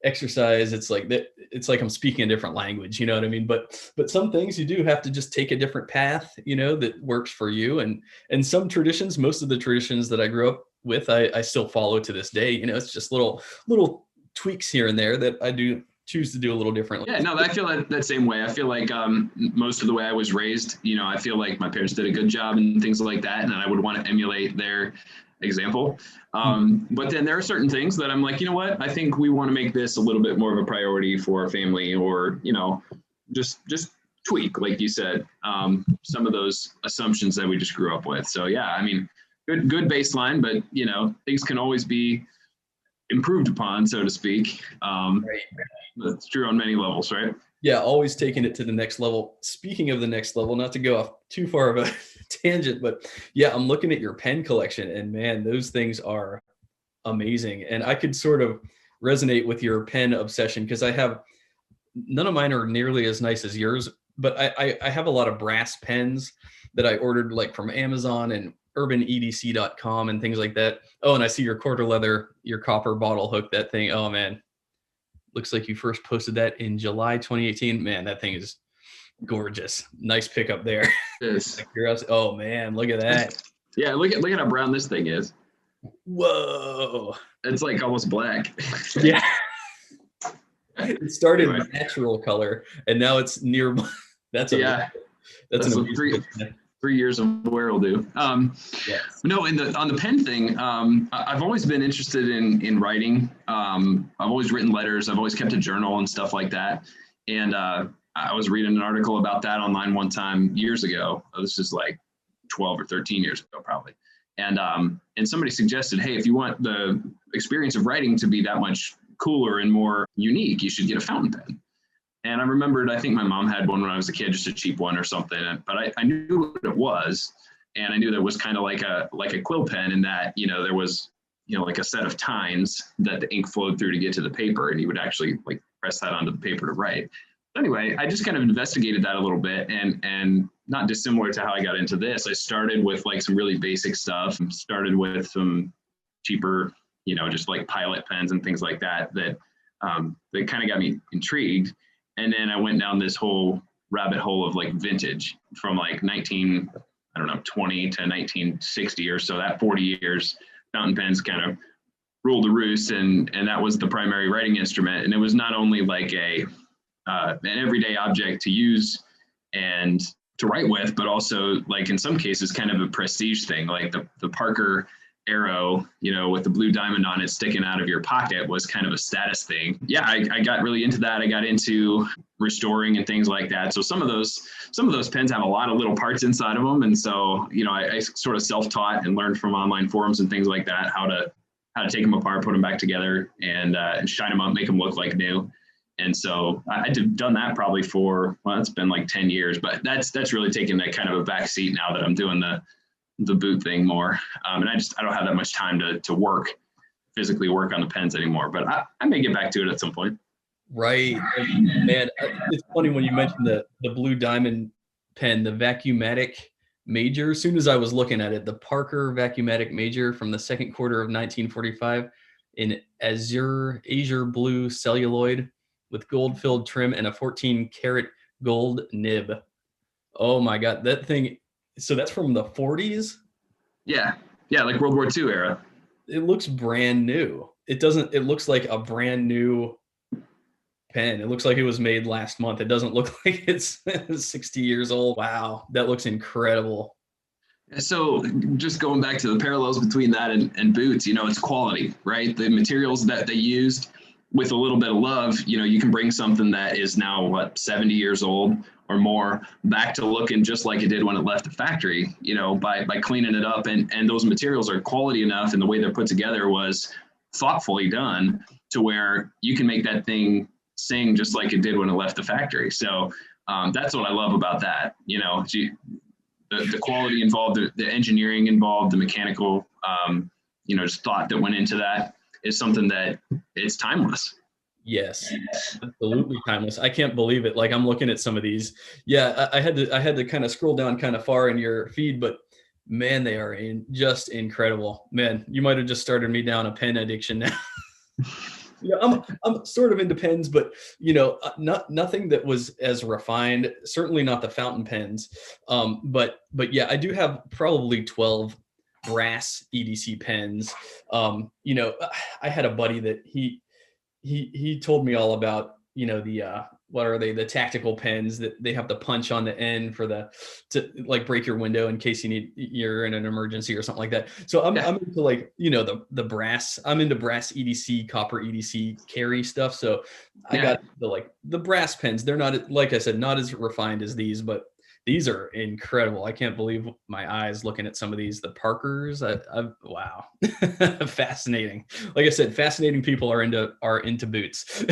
exercise, it's like I'm speaking a different language, you know what I mean? But some things you do have to just take a different path, that works for you. And some traditions, most of the traditions that I grew up with, I still follow to this day. It's just little tweaks here and there that I do choose to do a little differently. Yeah, no, I feel that same way. I feel like most of the way I was raised, I feel like my parents did a good job and things like that, and I would want to emulate their example. But then there are certain things that I'm like, you know what, I think we want to make this a little bit more of a priority for our family, or just tweak, like you said, some of those assumptions that we just grew up with. So yeah, I mean, good baseline, but things can always be improved upon, so to speak. Right. That's true on many levels, right? Yeah, always taking it to the next level. Speaking of the next level, not to go off too far of a tangent, but yeah, I'm looking at your pen collection, and man, those things are amazing. And I could sort of resonate with your pen obsession because none of mine are nearly as nice as yours, but I have a lot of brass pens that I ordered like from Amazon and urbanedc.com and things like that. Oh, and I see your quarter leather, your copper bottle hook, that thing. Oh man, looks like you first posted that in July 2018. Man, that thing is gorgeous. Nice pickup there. Yes. Oh man, look at that. Yeah, look at how brown this thing is. Whoa. It's like almost black. Yeah. It started natural color and now it's near. That's an 3 years of wear will do. Yes. No, on the pen thing, I've always been interested in writing. I've always written letters. I've always kept a journal and stuff like that. And I was reading an article about that online one time years ago. This is like 12 or 13 years ago, probably. And somebody suggested, hey, if you want the experience of writing to be that much cooler and more unique, you should get a fountain pen. And I remembered, I think my mom had one when I was a kid, just a cheap one or something. But I knew what it was. And I knew that it was kind of like a quill pen in that, there was, like a set of tines that the ink flowed through to get to the paper. And you would actually like press that onto the paper to write. Anyway, I just kind of investigated that a little bit, and not dissimilar to how I got into this. I started with like some really basic stuff, started with some cheaper, just like Pilot pens and things like that, that kind of got me intrigued. And then I went down this whole rabbit hole of like vintage from like 20 to 1960 or so. That 40 years, fountain pens kind of ruled the roost, and that was the primary writing instrument. And it was not only like an everyday object to use and to write with, but also like in some cases kind of a prestige thing, like the Parker arrow, with the blue diamond on it sticking out of your pocket was kind of a status thing. Yeah, I got really into that. I got into restoring and things like that. So some of those pens have a lot of little parts inside of them. And so, I sort of self-taught and learned from online forums and things like that, how to take them apart, put them back together, and shine them up, make them look like new. And so I've done that probably for, it's been like 10 years, but that's really taken a kind of a back seat now that I'm doing the boot thing more. And I don't have that much time to physically work on the pens anymore, but I may get back to it at some point. Right. Man, it's funny when you mentioned the blue diamond pen, the Vacuumatic Major. As soon as I was looking at it, the Parker Vacuumatic Major from the second quarter of 1945 in azure blue celluloid with gold-filled trim and a 14-karat gold nib. Oh my God, that thing. So that's from the 40s? Yeah, like World War II era. It looks brand new. It looks like a brand new pen. It looks like it was made last month. It doesn't look like it's 60 years old. Wow, that looks incredible. So just going back to the parallels between that and boots, it's quality, right? The materials that they used, with a little bit of love, you can bring something that is now 70 years old or more back to looking just like it did when it left the factory, by cleaning it up, and those materials are quality enough, and the way they're put together was thoughtfully done to where you can make that thing sing just like it did when it left the factory. So that's what I love about that. The quality involved, the engineering involved, the mechanical, just thought that went into that is something that it's timeless. Yes, absolutely timeless. I can't believe it. Like, I'm looking at some of these. Yeah, I had to kind of scroll down kind of far in your feed, but man, they are just incredible. Man, you might have just started me down a pen addiction now. I'm sort of into pens, but nothing that was as refined. Certainly not the fountain pens. But yeah, I do have probably 12 brass EDC pens. I had a buddy that he told me all about, what are they? The tactical pens that they have the punch on the end to like break your window in case you're in an emergency or something like that. So I'm into like, the brass, I'm into brass EDC, copper EDC carry stuff. So I got the brass pens. They're not, like I said, not as refined as these, but these are incredible. I can't believe my eyes looking at some of these. The Parkers, wow, fascinating. Like I said, fascinating people are into boots.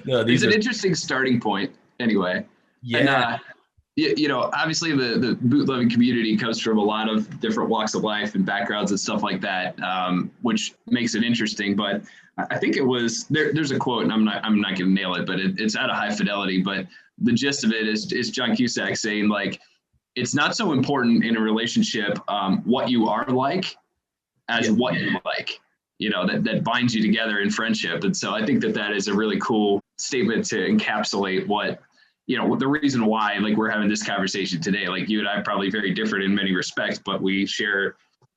No, these are an interesting starting point. Anyway, yeah. And, obviously the boot loving community comes from a lot of different walks of life and backgrounds and stuff like that, which makes it interesting. But I think it was there's a quote, and I'm not going to nail it, but it's out of High Fidelity. But the gist of it is John Cusack saying, like, it's not so important in a relationship what you are like as what you like, that binds you together in friendship. And so I think that is a really cool statement to encapsulate what, the reason why, like, we're having this conversation today. Like, you and I are probably very different in many respects, but we share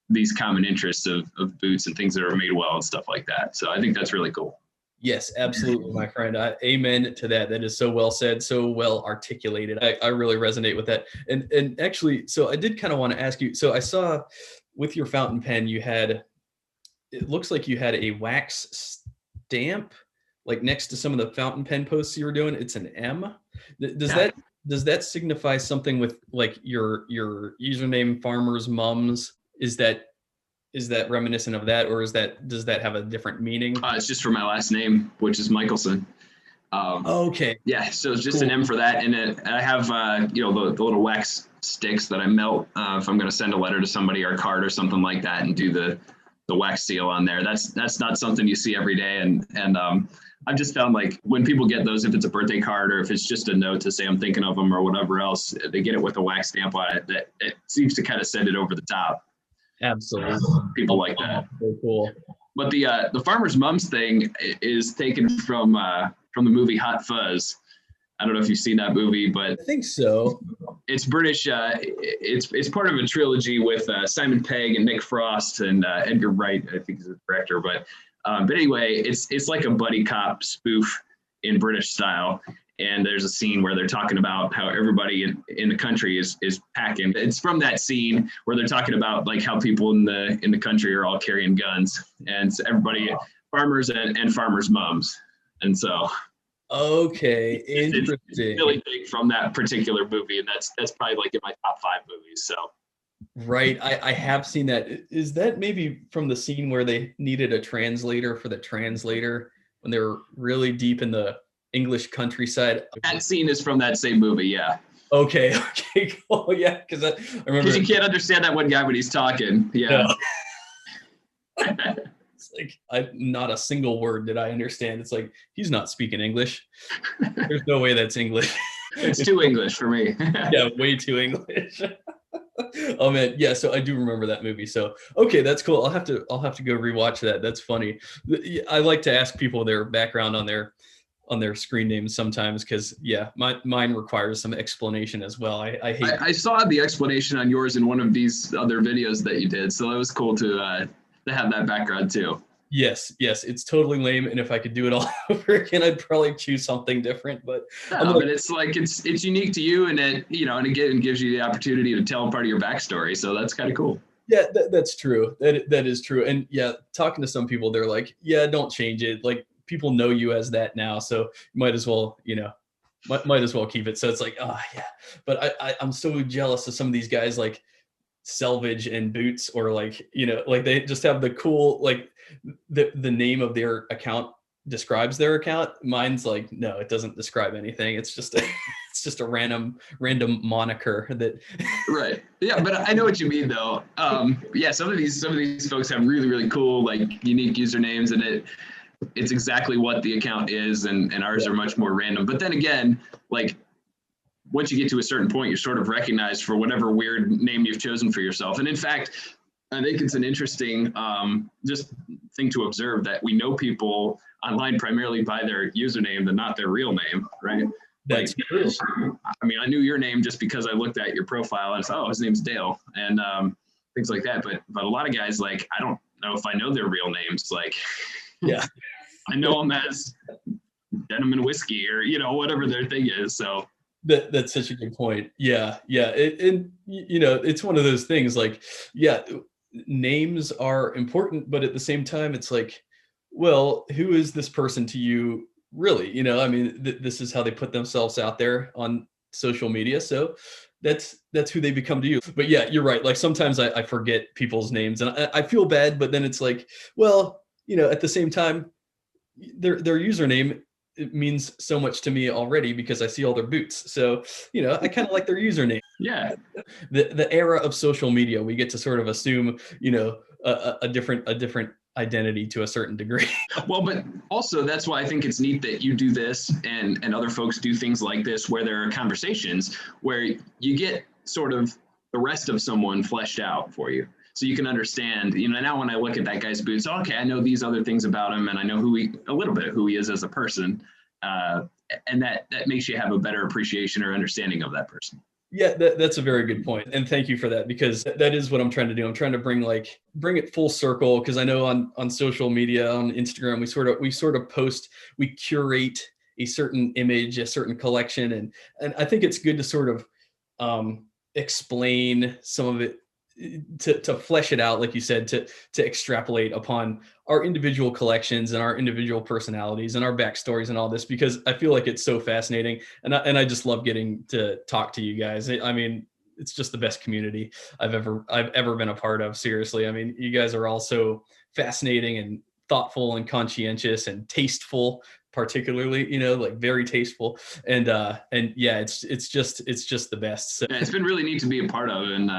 these common interests of boots and things that are made well and stuff like that. So I think that's really cool. Yes, absolutely, my friend. Amen to that. That is so well said, so well articulated. I really resonate with that. And actually, so I did kind of want to ask you, so I saw with your fountain pen, it looks like you had a wax stamp, like next to some of the fountain pen posts you were doing. It's an M. Does that signify something with like your username, Farmer's Mums? Is that reminiscent of that, or does that have a different meaning? It's just for my last name, which is Michelson. Okay. Yeah, so it's just cool. An M for that, and I have the little wax sticks that I melt if I'm going to send a letter to somebody or a card or something like that, and do the wax seal on there. That's not something you see every day, and I've just found, like, when people get those, if it's a birthday card or if it's just a note to say I'm thinking of them or whatever else, they get it with a wax stamp on it. That it seems to kind of send it over the top. Absolutely. People like that. So cool. But the Farmer's Mums thing is taken from the movie Hot Fuzz. I don't know if you've seen that movie, but I think so. it's British. It's part of a trilogy with Simon Pegg and Nick Frost and Edgar Wright, I think is the director. But anyway, it's like a buddy cop spoof in British style. And there's a scene where they're talking about how everybody in the country is packing. It's from that scene where they're talking about like how people in the country are all carrying guns, and so everybody, farmers and farmers' moms, and so. Okay, interesting. It's really big from that particular movie, and that's probably like in my top 5 movies. So, right, I have seen that. Is that maybe from the scene where they needed a translator for the translator when they were really deep in the English countryside? That scene is from that same movie, yeah. Okay, cool, yeah, because I remember. Because you can't understand that one guy when he's talking, yeah. No. It's like not a single word did I understand. It's like he's not speaking English. There's no way that's English. It's too English for me. Yeah, way too English. Oh man, yeah. So I do remember that movie. So okay, that's cool. I'll have to go rewatch that. That's funny. I like to ask people their background on their screen names sometimes because yeah, mine requires some explanation as well. I hate. I saw the explanation on yours in one of these other videos that you did, so it was cool to have that background too. Yes, it's totally lame, and if I could do it all over again, I'd probably choose something different. But but it's like it's unique to you, and it and again gives you the opportunity to tell part of your backstory. So that's kind of cool. Yeah, that's true. That is true. And yeah, talking to some people, they're like, yeah, don't change it. Like people know you as that now, so you might as well, might as well keep it. So it's like, oh yeah. But I'm so jealous of some of these guys like Selvage and Boots, or like like they just have the cool like the name of their account describes their account. Mine's like, no, it doesn't describe anything. It's just a random moniker that. Right. Yeah, but I know what you mean though. Yeah, some of these folks have really, really cool like unique usernames, and it's exactly what the account is, and ours are much more random. But then again, like once you get to a certain point, you're sort of recognized for whatever weird name you've chosen for yourself. And in fact, I think it's an interesting just thing to observe that we know people online primarily by their username and not their real name, right? That's true. I mean, I knew your name just because I looked at your profile and I said, oh, his name's Dale, and things like that. But a lot of guys, like, I don't know if I know their real names. Like, yeah, I know them as Denim and Whiskey or whatever their thing is. So. That's such a good point. Yeah. It's one of those things like, yeah, names are important, but at the same time, it's like, well, who is this person to you really? I mean, this is how they put themselves out there on social media. So that's who they become to you. But yeah, you're right. Like sometimes I forget people's names and I feel bad, but then it's like, well, at the same time, their username, it means so much to me already because I see all their boots. So, I kind of like their username. Yeah. The era of social media, we get to sort of assume, a different identity to a certain degree. Well, but also that's why I think it's neat that you do this and other folks do things like this where there are conversations where you get sort of the rest of someone fleshed out for you. So you can understand, now when I look at that guy's boots, okay, I know these other things about him and I know a little bit who he is as a person. And that makes you have a better appreciation or understanding of that person. Yeah, that's a very good point. And thank you for that, because that is what I'm trying to do. I'm trying to bring it full circle, because I know on social media, on Instagram, we sort of post, we curate a certain image, a certain collection. And I think it's good to sort of explain some of it, to flesh it out, like you said, to extrapolate upon our individual collections and our individual personalities and our backstories and all this, because I feel like it's so fascinating. And I just love getting to talk to you guys. I mean, it's just the best community I've ever been a part of. Seriously. I mean, you guys are all so fascinating and thoughtful and conscientious and tasteful, particularly, like very tasteful. And yeah, it's just the best. So. Yeah, it's been really neat to be a part of. And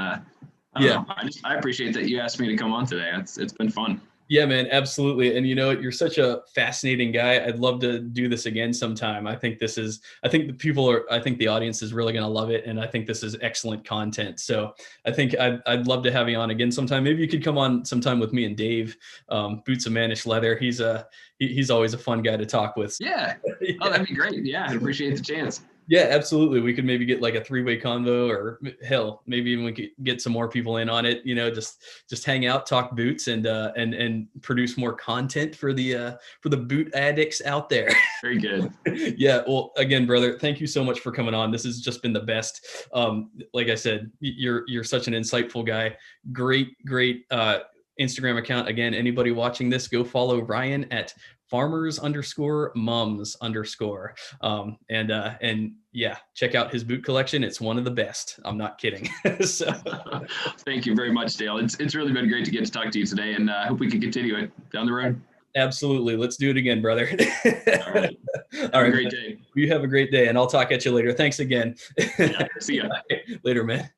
I appreciate that you asked me to come on today. It's been fun. Yeah, man, absolutely. And you're such a fascinating guy. I'd love to do this again sometime. I think the audience is really going to love it. And I think this is excellent content. So I think I'd love to have you on again sometime. Maybe you could come on sometime with me and Dave, Boots of Mannish Leather. He's always a fun guy to talk with. Yeah. Oh, that'd be great. Yeah. I appreciate the chance. Yeah, absolutely. We could maybe get like a 3-way convo, or hell, maybe even we could get some more people in on it, just hang out, talk boots, and produce more content for the boot addicts out there. Very good. Yeah. Well, again, brother, thank you so much for coming on. This has just been the best. Like I said, you're such an insightful guy. Great, Instagram account. Again, anybody watching this, go follow Ryan at farmers_mums_. And yeah, check out his boot collection. It's one of the best. I'm not kidding. So thank you very much, Dale. It's really been great to get to talk to you today, and I hope we can continue it down the road. Absolutely. Let's do it again, brother. All right. Have a great day. You have a great day, and I'll talk at you later. Thanks again. Yeah, see ya. Later, man.